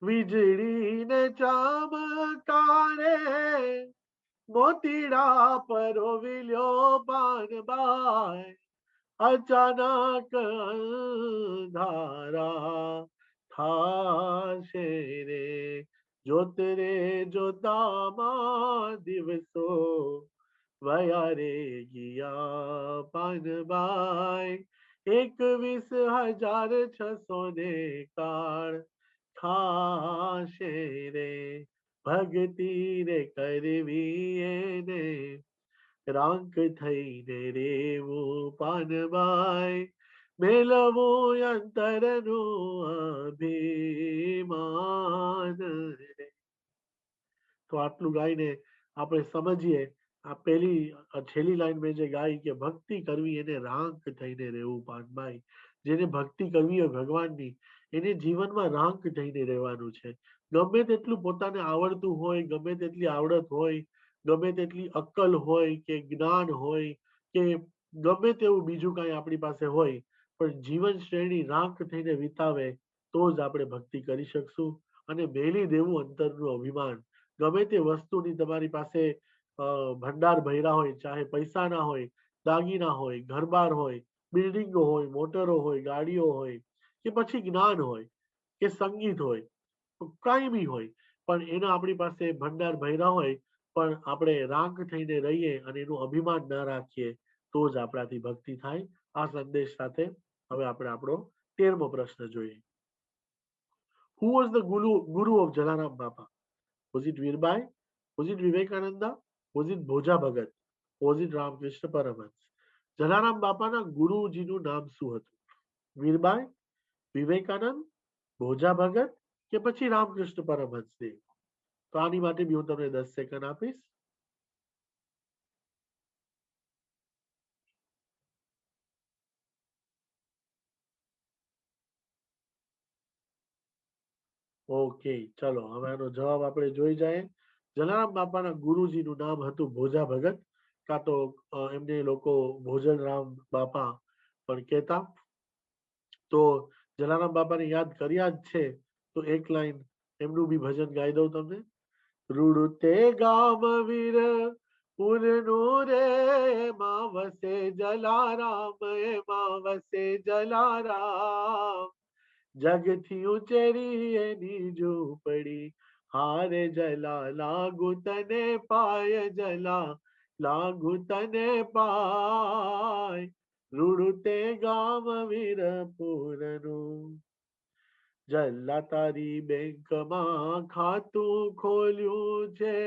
વીજળીને ચમકારે મોતીડા પરોવિલ્યો પાનબાઈ, અચાનક અંધારા થાશે રે, જોત રે જોતામાં દિવસો વયા રે ગયા પાનબાઈ, 21,600 કાળ થાશે રે, ભક્તિ રે કરવી એને રાંક થઈને રેવું પાનબાઈ, મેલવું અંતરનું અભિમાન રે. તો આટલું ગાઈને આપણે સમજીએ આ છેલ્લી લાઈન મેં જે ગાઈ કે ભક્તિ કરવી એને રાંક થઈને રહેવું પાનબાઈ. જેને ભક્તિ કરવી હોય ભગવાનની એને જીવનમાં રાંક થઈને રહેવાનું છે. ગમે તેટલું પોતાને આવડતું હોય, ગમે તેટલી આવડત હોય, ગમે તેટલી અક્કલ હોય કે જ્ઞાન હોય કે ગમે તેવું બીજું કાંઈ આપણી પાસે હોય, પણ જીવન શ્રેણી રાંક થઈને વિતાવે તો જ આપણે ભક્તિ કરી શકશું. અને મેલી દેવું અંતરનું અભિમાન. ગમે તે વસ્તુની તમારી પાસે ભંડાર ભર્યા હોય, ચાહે પૈસા ના હોય, દાગીના હોય, ઘરબાર હોય, બિલ્ડિંગો હોય, મોટરો હોય, ગાડીઓ હોય કે પછી જ્ઞાન હોય કે સંગીત હોય, કાંઈ બી હોય, પણ એના આપણી પાસે ભંડાર ભર્યા હોય પણ આપણે રાંક થઈને રહીએ અને એનું અભિમાન ન રાખીએ તો જ આપણાથી ભક્તિ થાય. આ સંદેશ સાથે હવે આપણે આપણો 13મો પ્રશ્ન જોઈએ. Who was the guru of Jalaram Baba? Was it Virbai? Was it Vivekananda? Was it Bhoja Bhagat? Was it Ramakrishna Paramahansa? Jalaram બાપાના ગુરુજીનું નામ શું હતું? વીરબાઈ, વિવેકાનંદ, ભોજા ભગત કે પછી રામકૃષ્ણ પરમહંસ દેવ? તો આની માટે બી હું તમને 10 સેકન્ડ આપીશ. ઓકે, ચલો હવે આનો જવાબ આપણે જોઈ જાય. જલારામ બાપાના ગુરુજીનું નામ હતું ભોજા ભગત, કાં તો એમને લોકો ભોજનરામ બાપા પણ કહેતા. તો જલારામ બાપાને યાદ કર્યા જ છે તો એક લાઈન એમનું બી ભજન ગાઈ દઉં તમને. રૂડતે ગામ વીર પુરનું રે, એમાં વસે જલારામ, એમાં વસે જલારામ, જગથી ઉચેરી એની ઝૂંપડી, હારે જલા લાગુ તને પાય, જલા લાગુ તને પાય, રૂડું તે ગામ વીરપુરનું. જલા તારી બેંકમાં ખાતું ખોલ્યું છે,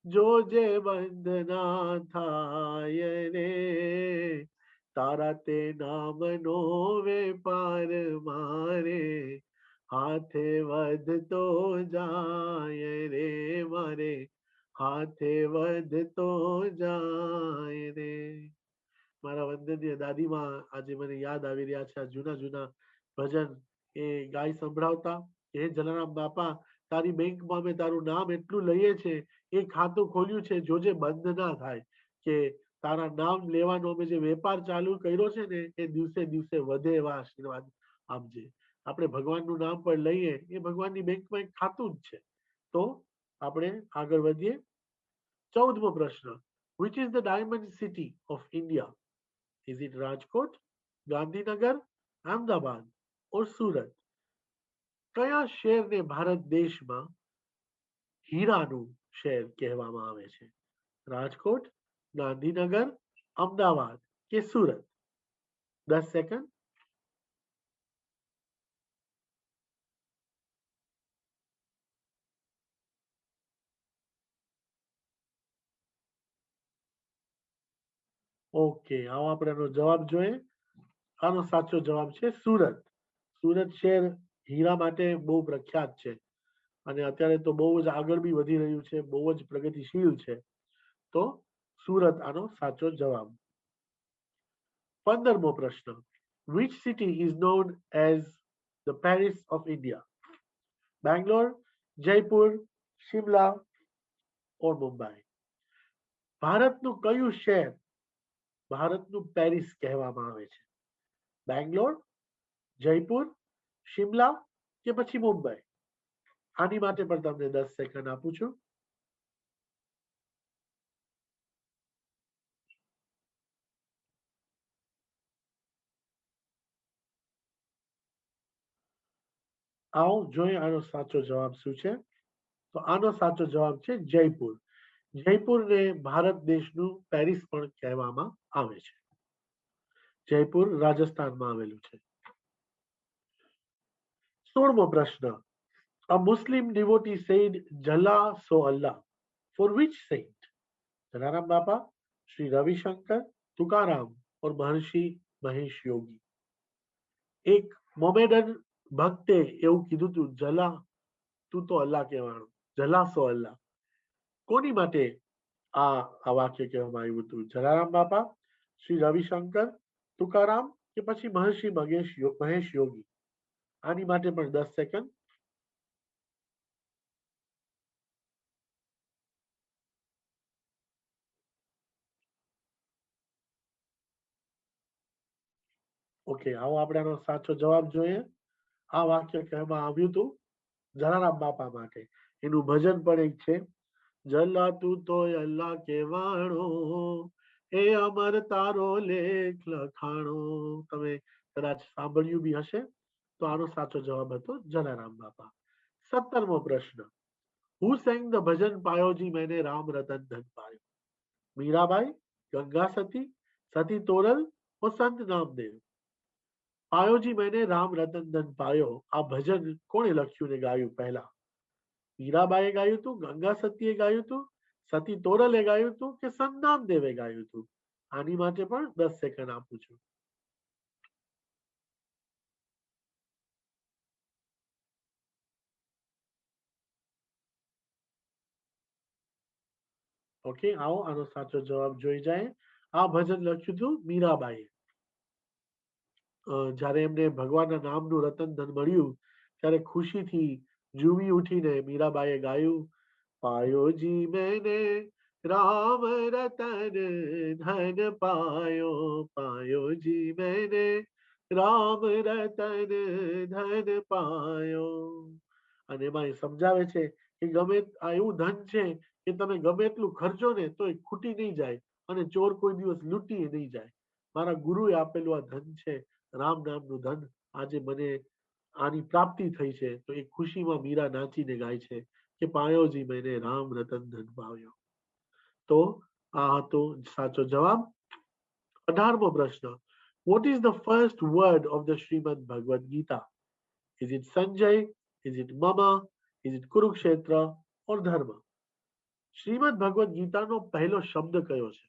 જોજે બંધ ના થાય રે, તારા તે નામનો વેપાર મારે હાથે વધતો જાય રે, મારે હાથે વધતો જાય રે. મારા વંદનીય દાદીમાં આજે મને યાદ આવી રહ્યા છે આ જૂના જૂના ભજન એ ગાય સંભળાવતા. હે જલારામ બાપા, તારી બેંકમાં અમે તારું નામ એટલું લઈએ છે, એ ખાતું ખોલ્યું છે, જોજે બંધ ના થાય, કે તારા નામ લેવાનો અમે જે વેપાર ચાલુ કર્યો છે ને, એ દિવસે દિવસે વધે એવા આશીર્વાદ આપજે. આપણે ભગવાનનું નામ પણ લઈએ, એ ભગવાનની બેંકમાં એક ખાતું જ છે. તો આપણે આગળ વધીએ. 14મો પ્રશ્ન, which is the diamond city of India? Is it Rajkot, Gandhinagar, Ahmedabad or Surat? કયા શહેરને ભારત દેશમાં હીરાનું શહેર કહેવામાં આવે છે? રાજકોટ, ગાંધીનગર, અમદાવાદ કે સુરત? 10 સેકન્ડ. ઓકે, આવો આપણે એનો જવાબ જોઈએ. આનો સાચો જવાબ છે સુરત. સુરત શહેર હીરા માટે બહુ પ્રખ્યાત છે અને અત્યારે તો બહુ જ આગળ બી વધી રહ્યું છે, બહુ જ પ્રગતિશીલ છે. તો સુરત આનો સાચો જવાબ. 15મો પ્રશ્ન, which city is known as the Paris of India? Bangalore, Jaipur, Shimla or Mumbai? ભારતનું કયું શહેર ભારતનું પેરિસ કહેવામાં આવે છે? બેંગ્લોર, જયપુર, શિમલા કે પછી મુંબઈ? આની માટે પણ તમને 10 સેકન્ડ આપું છું. આવો જોઈએ આનો સાચો જવાબ શું છે. તો આનો સાચો જવાબ છે જયપુર. જયપુરને ભારત દેશનું પેરિસ પણ કહેવામાં આવે છે. જયપુર રાજસ્થાનમાં આવેલું છે. 16મો પ્રશ્ન, a Muslim devotee said Jalla so Allah for which saint? Jalaram બાપા, શ્રી રવિશંકર, તુકારામ और महर्षि महेश योगी? એક મોમેડન ભક્તે એવું કીધું તું, જલા તું તો અલ્લાહ કહેવાનું, જલા સો અલ્લાહ. કોની માટે આ વાક્ય કહેવામાં આવ્યું હતું? જલારામ બાપા, શ્રી રવિશંકર, તુકારામ કે પછી મહર્ષિ મહેશ યોગી? આની માટે પણ 10 સેકન્ડ. ઓકે, આવો આપણે આનો સાચો જવાબ જોઈએ. આ વાક્ય કહેવામાં આવ્યું હતું જલારામ બાપા માટે. એનું ભજન પણ એક છે, જલા તું તો અલ્લાહ કહેવાણો, એ અમર તારો લેખ લખાણો. તમે કદાચ સાંભળ્યું બી હશે. તો આનો સાચો જવાબ હતો જલારામ બાપા. 17મો પ્રશ્ન, હુ સેંગ ધ ભજન પાયોજી મેને રામ રતન ધન પાયો? મીરાબાઈ, ગંગા સતી, સતી તોરલ और संत नामदेव? પાયોજી મેને રામ રતન ધન પાયો, આ ભજન કોણે લખ્યું ને ગાયું પહેલા? મીરાબાઈએ ગાયું હતું, ગંગા સતીએ ગાયું હતું, સતી તોરલે ગાયું હતું કે સંત નામદેવે ગાયું હતું? આની માટે પણ 10 સેકન્ડ આપું છું. ઓકે, આવો આનો સાચો જવાબ જોઈ જાય. આ ભજન લખ્યું હતું મીરાબાઈએ. જ્યારે એમને ભગવાનના નામનું રતન ધન મળ્યું ત્યારે ખુશીથી ઝૂમી ઉઠીને મીરાબાઈએ ગાયું, પાયોજી મેને રામ રતન ધન પાયો, પાયોજી મેને રામ રતન ધન પાયો. અને એમાં એ સમજાવે છે કે ગમે આ એવું ધન છે કે તમે ગમે એટલું ખર્ચો ને તો એ ખૂટી નહીં જાય અને ચોર કોઈ દિવસ લૂંટી નહીં જાય. મારા ગુરુએ આપેલું આ ધન છે, રામ નામનું ધન. આજે મને આની પ્રાપ્તિ થઈ છે તો એ ખુશીમાં મીરા નાચીને ગાય છે કે પાયોજી મેને રામ રતન ધન પાવ્યો. તો આ હતો સાચો જવાબ. 18મો પ્રશ્ન. What is the first word of the Srimad Bhagavad Gita? Is it Sanjay? Is it Mama? Is it Kurukshetra or Dharma? Shrimad Bhagavad ગીતાનો પહેલો શબ્દ કયો છે?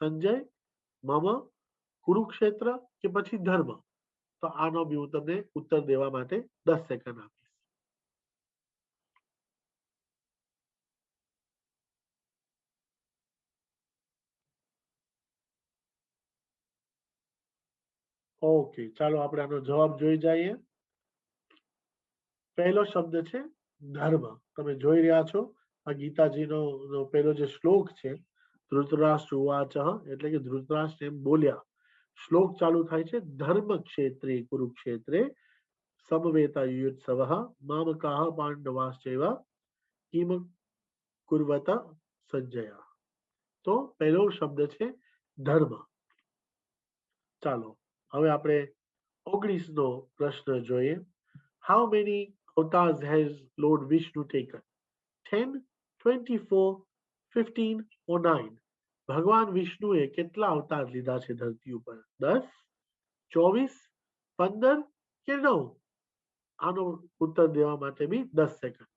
સંજય, મમ, કુરુક્ષેત્ર કે પછી ધર્મ? તો આનો બી હું તમને ઉત્તર દેવા માટે 10 સેકન્ડ આપીશ. ઓકે, ચાલો આપણે આનો જવાબ જોઈ જઈએ. પહેલો શબ્દ છે ધર્મ. તમે જોઈ રહ્યા છો આ ગીતાજીનો પહેલો જે શ્લોક છે, ધૃતરાષ્ટ્ર ઉવાચ, એટલે કે ધૃતરાષ્ટ્ર એમ બોલ્યા. શ્લોક ચાલુ થાય છે ધર્મ ક્ષેત્રે કુરુક્ષેત્રે સમવેતા યુત્સવઃ મામકાઃ પાંડવાશ્ચૈવ કિમ કુર્વત સંજય. તો પહેલો શબ્દ છે ધર્મ. ચાલો હવે આપણે 19નો પ્રશ્ન જોઈએ. How many avatars has Lord Vishnu taken? 10, 24, 15 or 9? ભગવાન વિષ્ણુએ કેટલા અવતાર લીધા છે ધરતી ઉપર? 10, 24, 15 કે 9? આનો ઉત્તર દેવા માટે બી 10 સેકન્ડ.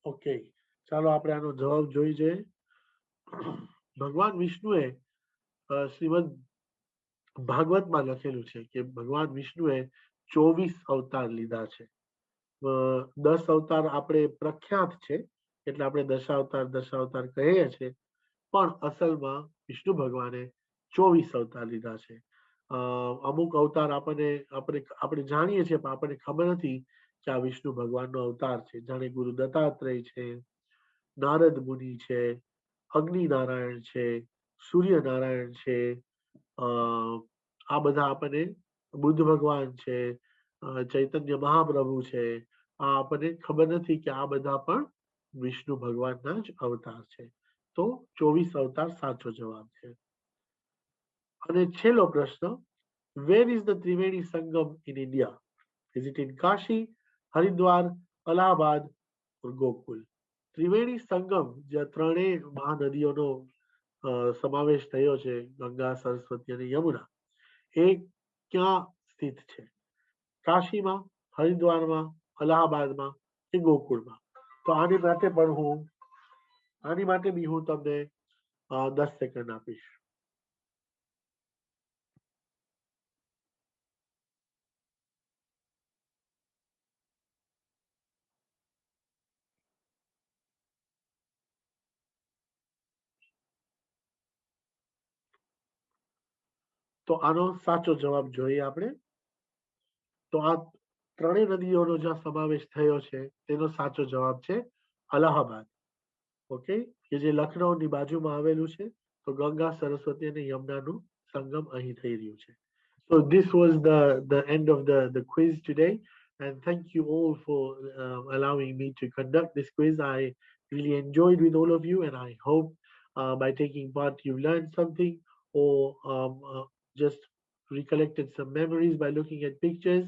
ઓકે, ચાલો આપણે આનો જવાબ જોઈ જઈએ. ભગવાન વિષ્ણુએ શ્રીમદ ભાગવતમાં લખેલું છે કે ભગવાન વિષ્ણુએ 24 અવતાર લીધા છે. 10 અવતાર આપણે પ્રખ્યાત છે એટલે આપણે દશાવતાર કહીએ છીએ, પણ અસલમાં વિષ્ણુ ભગવાને 24 અવતાર લીધા છે. અમુક અવતાર આપણે જાણીએ છીએ પણ આપણને ખબર નથી કે આ વિષ્ણુ ભગવાનનો અવતાર છે. જાણે ગુરુ દત્તાત્રેય છે, નારદ મુનિ છે, અગ્નિ નારાયણ છે, સૂર્યનારાયણ છે, આ બધા આપણને બુદ્ધ ભગવાન છે, ચૈતન્ય મહાપ્રભુ છે. આ આપણને ખબર નથી કે આ બધા પણ વિષ્ણુ ભગવાનના જ અવતાર છે. તો 24 અવતાર સાચો જવાબ છે. અને છેલ્લો પ્રશ્ન. Where is the Triveni Sangam in India? Is it in Kashi, Haridwar, Allahabad or Gokul? Triveni Sangam, જ્યાં ત્રણેય મહાનદીઓનો સમાવેશ થયો છે, ગંગા, સરસ્વતી અને યમુના, એ ક્યાં સ્થિત છે? કાશીમાં, હરિદ્વારમાં, અલ્હાબાદમાં કે ગોકુળમાં? તો આની માટે બી હું તમને 10 સેકન્ડ આપીશ. તો આનો સાચો જવાબ જોઈએ આપણે. તો આ ત્રણેય નદીઓનો જ્યાં સમાવેશ થયો છે તેનો સાચો જવાબ છે અલ્હાબાદ. ઓકે, કે જે લખનૌની બાજુમાં આવેલું છે. તો ગંગા, સરસ્વતી અને યમુનાનું સંગમ અહીં થઈ રહ્યું છે. So this was the end of the quiz today, and thank you all for allowing me to conduct this quiz. I really enjoyed with all of you, and I hope by taking part you've learned something or just recollected some memories by looking at pictures.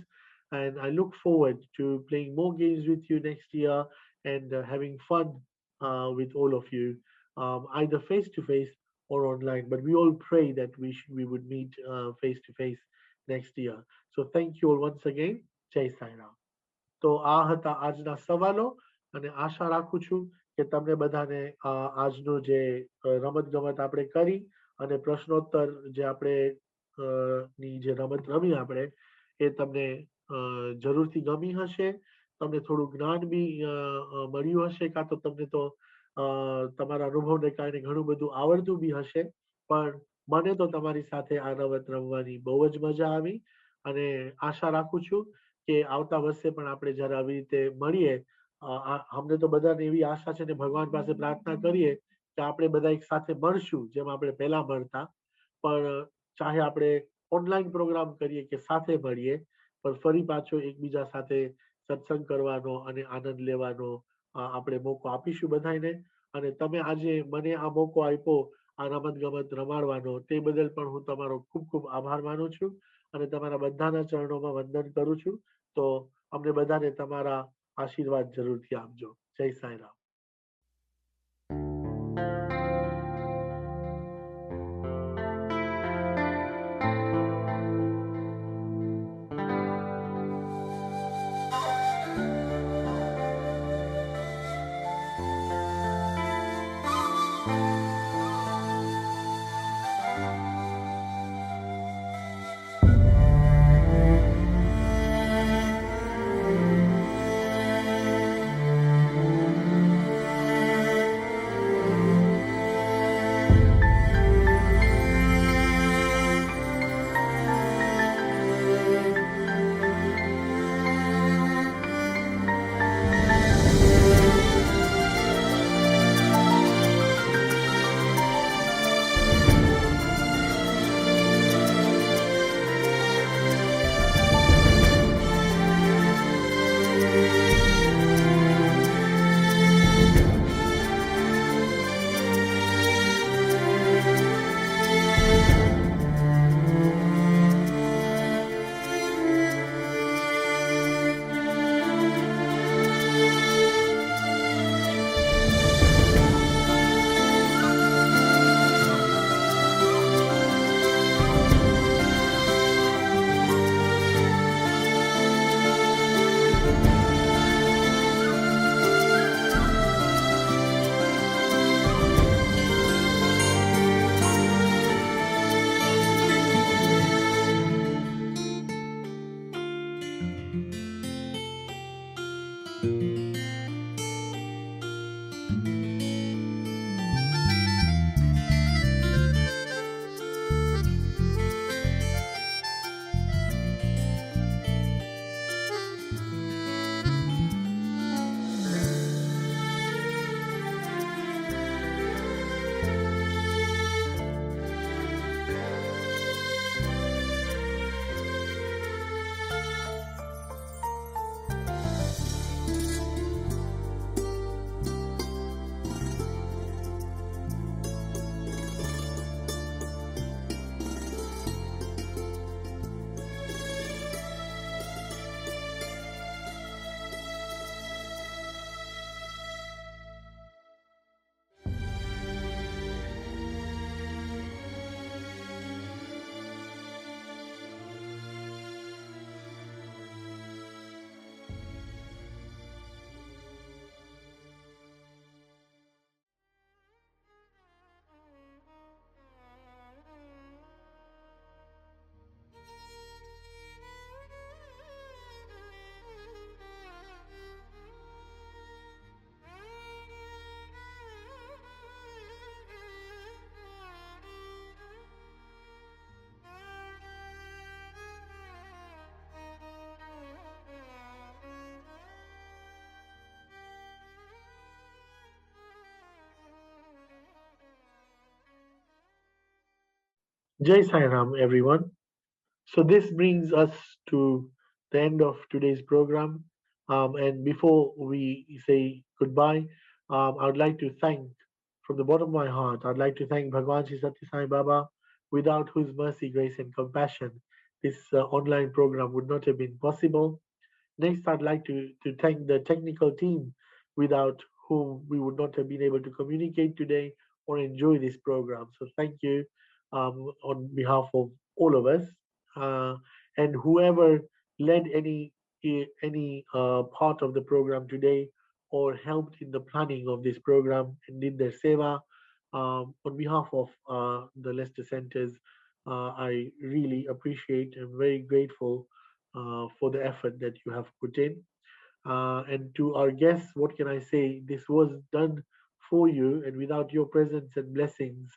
And I look forward to playing more games with you next year and having fun with all of you, either face to face or online. But we all pray that we would meet face to face next year. So thank you all once again. Jai Sai Ram. તો આ હતા આજના સવાલો, અને આશા રાખું છું કે તમને બધાને આજનો જે રમત ગમત આપણે કરી અને પ્રશ્નોત્તર જે આપણે ની જે રમત રમી આપણે, એ તમને જરૂરથી ગમી હશે. તમને થોડું જ્ઞાન બી મળ્યું હશે, કાં તો તમને તો તમારા અનુભવને કારણે ઘણું બધું આવડતું બી હશે. પણ મને તો તમારી સાથે આ રમત રમવાની બહુ જ મજા આવી, અને આશા રાખું છું કે આવતા વર્ષે પણ આપણે જ્યારે આવી રીતે મળીએ, અમને તો બધાને એવી આશા છે ને ભગવાન પાસે પ્રાર્થના કરીએ કે આપણે બધા એક સાથે મળશું જેમ આપણે પહેલા મળતા. પણ ચાહે આપણે ઓનલાઈન પ્રોગ્રામ કરીએ કે સાથે મળીએ, પણ ફરી પાછો એકબીજા સાથે સત્સંગ કરવાનો અને આનંદ લેવાનો આપણે મોકો આપીશું બધાને. અને તમે આજે મને આ મોકો આપ્યો આ રમત ગમત રમાડવાનો, તે બદલ પણ હું તમારો ખૂબ ખૂબ આભાર માનું છું અને તમારા બધાના ચરણોમાં વંદન કરું છું. તો અમને બધાને તમારા આશીર્વાદ જરૂરથી આપજો. જય Sairam. Jai Sai Ram, everyone. So this brings us to the end of today's program. And before we say goodbye, I would like to thank, from the bottom of my heart, I'd like to thank Bhagwan Sri Satya Sai Baba, without whose mercy, grace, and compassion, this online program would not have been possible. Next, I'd like to thank the technical team, without whom we would not have been able to communicate today or enjoy this program. So thank you on behalf of all of us. Uh, and whoever led any part of the program today or helped in the planning of this program and did their seva, on behalf of the Leicester Centers, I really appreciate and very grateful for the effort that you have put in. And to our guests, what can I say? This was done for you, and without your presence and blessings,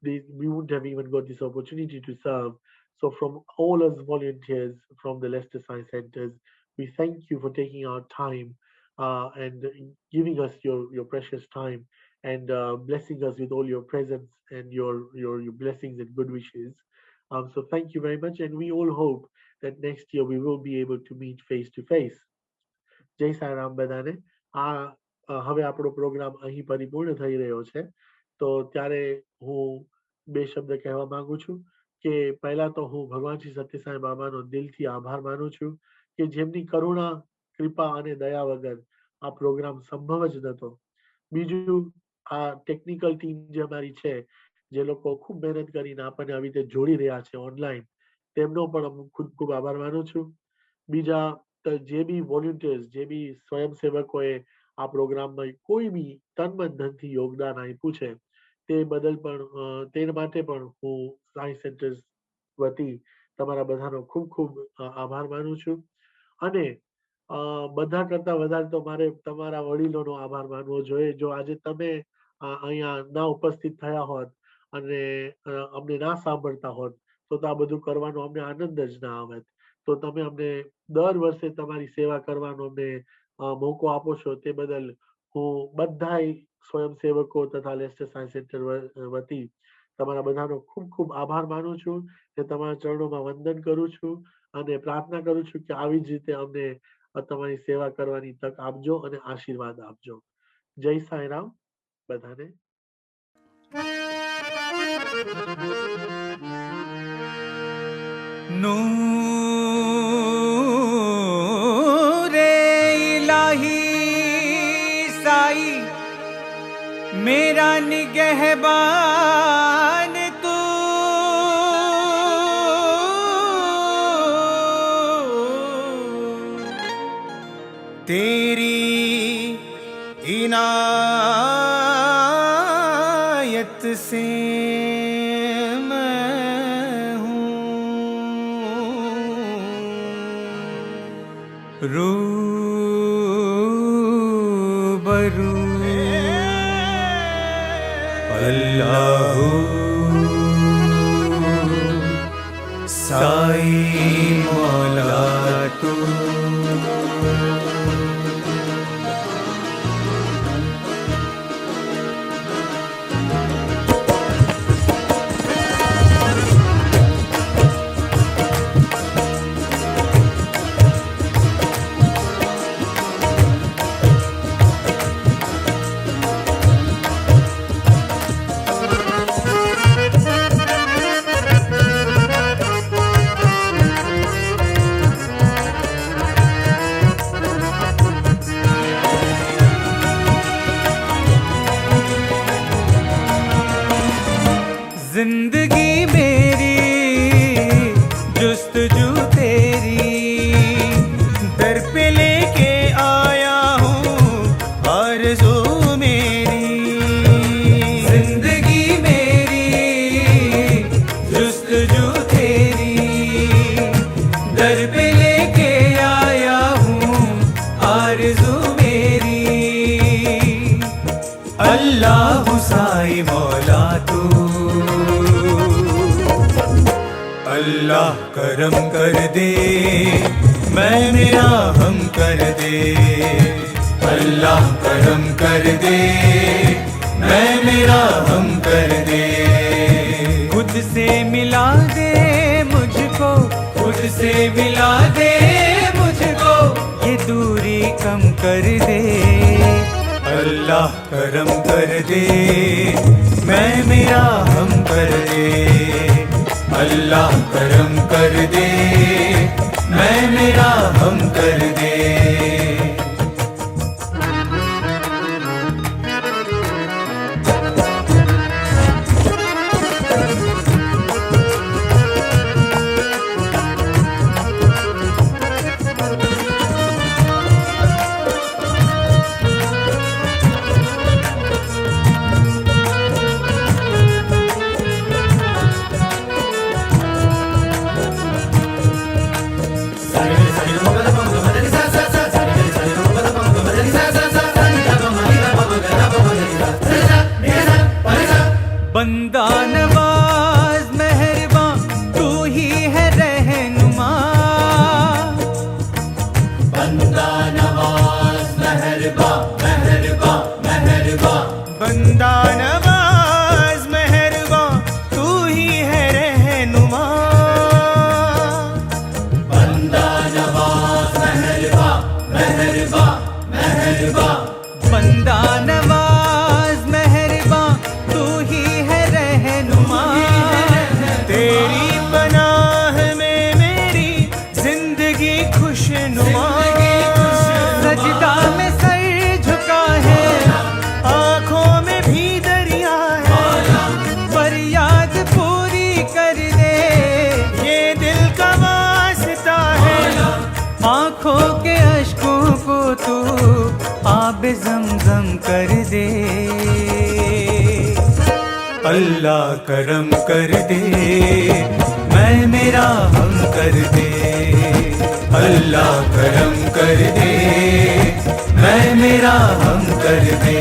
we wouldn't have even got this opportunity to serve. So, from all us volunteers from the Leicester Science Centers, we thank you for taking our time and giving us your precious time and blessing us with all your presence and your blessings and good wishes. So, thank you very much, and we all hope that next year we will be able to meet face to face. જય સાંઈરામ બધાને. હવે આપણો programme અહીં પરિપૂર્ણ થઈ રહ્યો છે. તો ત્યારે હું બે શબ્દ કહેવા માંગુ છું કે પહેલા તો હું ભગવાન શ્રી સત્યસાઈ બાબાનો દિલથી આભાર માનું છું કે જેમની કરુણા, કૃપા અને દયા વગર આ પ્રોગ્રામ સંભવ જ નહોતો. બીજું, આ ટેકનિકલ ટીમ જે અમારી છે, જે લોકો ખૂબ મહેનત કરીને આપણને આવી રીતે જોડી રહ્યા છે ઓનલાઈન, તેમનો પણ હું ખૂબ ખૂબ આભાર માનું છું. બીજા જે બી વોલેન્ટિયર્સ, જે બી સ્વયંસેવકોએ આ પ્રોગ્રામમાં કોઈ બી તન મન ધનથી યોગદાન આપ્યું છે, તે બદલ પણ તે માટે પણ હું સાઈ સેન્ટર્સ વતી તમારા બધાનો ખૂબ ખૂબ આભાર માનું છું. અને બધા કરતા વધારે તો મારે તમારા વડીલોનો આભાર માનવો જોઈએ. જો આજે તમે અહીંયા ના ઉપસ્થિત થયા હોત અને અમને ના સાંભળતા હોત તો આ બધું કરવાનો અમને આનંદ જ ના આવત. તો તમે અમને દર વર્ષે તમારી સેવા કરવાનો અમને મોકો આપો છો, તે બદલ હું બધાય સ્વયંસેવકો તથા લેસ્ટર સાઈ સેન્ટર વતી તમારા બધાનો ખૂબ ખૂબ આભાર માનું છું અને તમારા ચરણોમાં વંદન કરું છું અને પ્રાર્થના કરું છું કે આવી જ રીતે અમને તમારી સેવા કરવાની તક આપજો અને આશીર્વાદ આપજો. જય સાંઈરામ બધાને. नूरे इलाही साई मेरा निगहबान तू, तेरी इनायत से रूबरू अल्लाहू साईं मौला तू। जिंदगी मेरी जुस्तजू तेरी, दर पे लेके आया हूँ आरज़ू मेरी। जिंदगी मेरी जुस्तजू तेरी, दर पे लेके आया हूँ आरज़ू मेरी। अल्लाह साई मौला तू, अल्लाह करम कर दे, मैं मेरा हम कर दे। अल्लाह करम कर दे, मैं मेरा हम कर दे। खुद से मिला दे मुझको, खुद से मिला दे मुझको, ये दूरी कम कर दे। अल्लाह करम कर दे, मैं मेरा हम कर दे। अल्लाह करम कर दे, मैं मेरा हम कर दे। बंदा नवाज मेहरबान तू ही है रहनुमा। बंदा नवाज मेहरबान मेहरबान मेहरबान, बंदा नवाज मेहरबान तू ही है रहनुमा। बंदा नवाज मेहरबान मेहरबान ज़मज़म कर दे। अल्लाह करम कर दे, मैं मेरा हम कर दे। अल्लाह करम कर दे, मैं मेरा हम कर दे।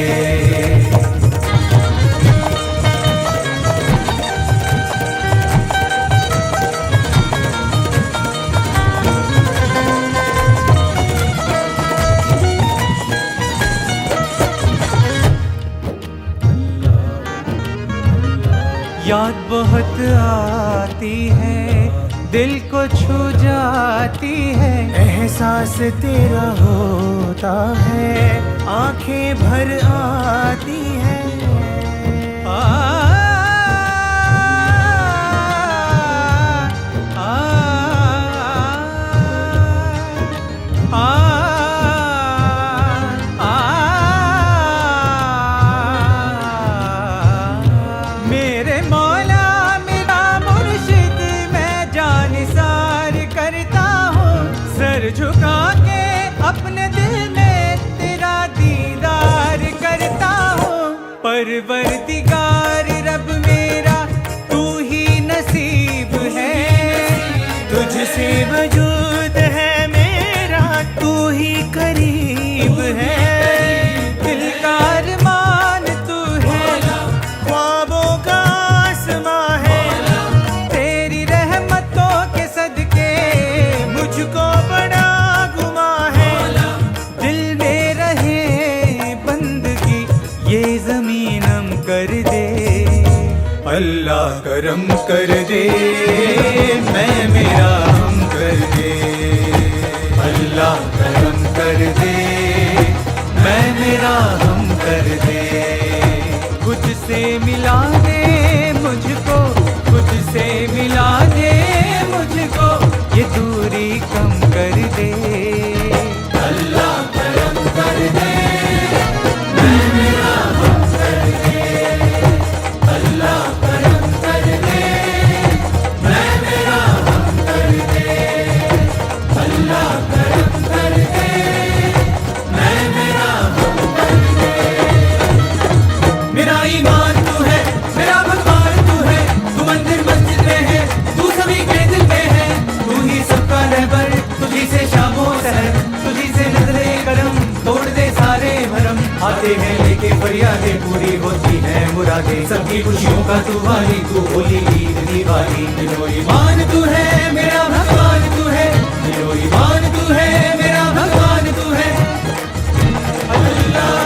याद बहुत आती है, दिल को छू जाती है, एहसास तेरा होता है, आंखें भर आती है। झुका के अपने दिल में तेरा दीदार करता हूँ। परवरदिगार रब मेरा तू ही नसीब है, तुझसे वजूद है मेरा, तू ही करीब है। दिल का अरमान तू है, ख्वाबों का आसमां है, तेरी रहमतों के सदके मुझको बड़ा गुमा है। दिल में रहे बंदगी, ये ज़मीन हम कर दे। अल्लाह करम कर दे, मैं मेरा हम कर दे। अल्लाह करम कर दे, मैं मेरा हम कर दे। खुद से मिला दे मुझको, खुद से मिला दे मुझको, ये दूरी कम कर दे। अल्लाह करम कर दे, मैं मेरा हम कर दे। अल्लाह करम कर दे, मैं मेरा हम कर दे। अल्लाह करम कर दे, मैं मेरा हम कर दे। मेरा ईमान तू है, मेरा भगवान तू है, तू मंदिर मस्जिद में है, तू सभी के दिल में है, तू ही सबका रहबर, तुझी से शामो सहर, तुझी से नजरे करम, तोड़ दे सारे भरम। आते हैं लेके फरियादें, पूरी होती है मुरादें, सबकी खुशियों का तू वाली, तू होली ईद दिवाली। दिलो ईमान तू है, मेरा भगवान तू है, दिलो ईमान तू है, मेरा भगवान तू है। अल्लाह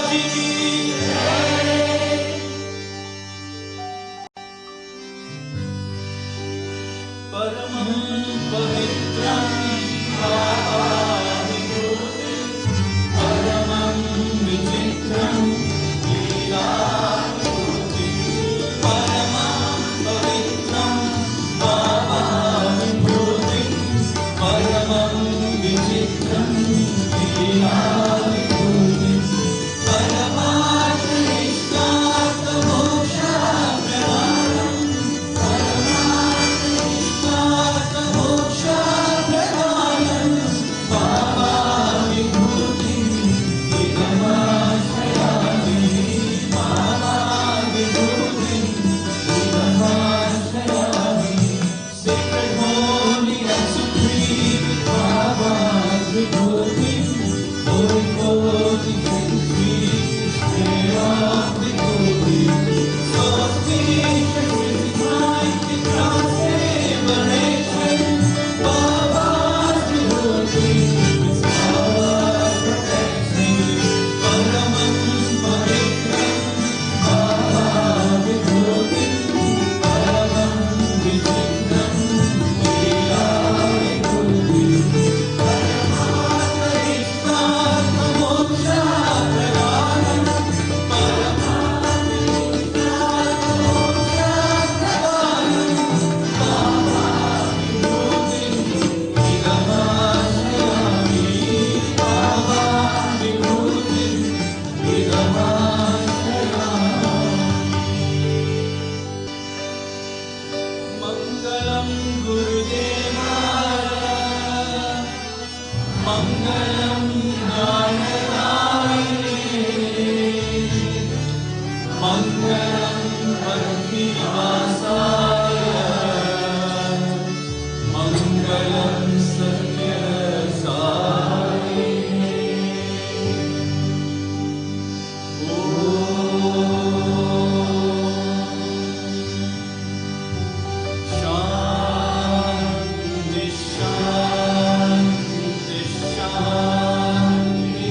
जी की परमं पवित्रं परमं विचित्रं लीलाविभूति परमं पवित्रं भावाविभूति परमं विचित्रं लीलाविभूति परमार्थनिष्ठार्थमोक्षप्रदानं परमार्थनिष्ठार्थमोक्षप्रदानं भावाविभूतिं इदमाश्रयामि भावाविभूतिं इदमाश्रयामि Sacred holy and supreme भावाविभूतिं Holy holy sweet spirit of viभूति So speaking with mighty transfiguration Bhava's viभूति Its power protects me Paramam pavitram भावाविभूति Paramam vichitram लीलाविभूति परमार्थनिष्ठार्थमोक्षप्रदानं परमार्थनिष्ठार्थमोक्षप्रदानं भावाविभूतिं इदमाश्रयामि भावाविभूतिं इदमाश्रयामि मङ्गलं गुरुदेवाय मङ्गलं ज्ञानदायिने मङ्गलं भक्तिवासाय मङ्गलं सत्यसायिने शान्ति शान्ति शान्ति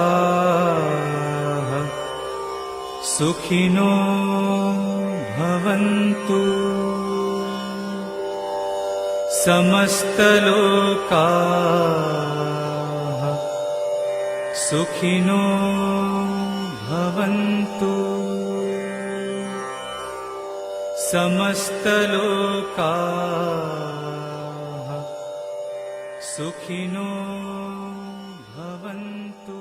समस्तलोकाः सुखिनो भवन्तु समस्तलोकाः सुखिनो भवन्तु समस्तलोकाः सुखिनो भवन्तु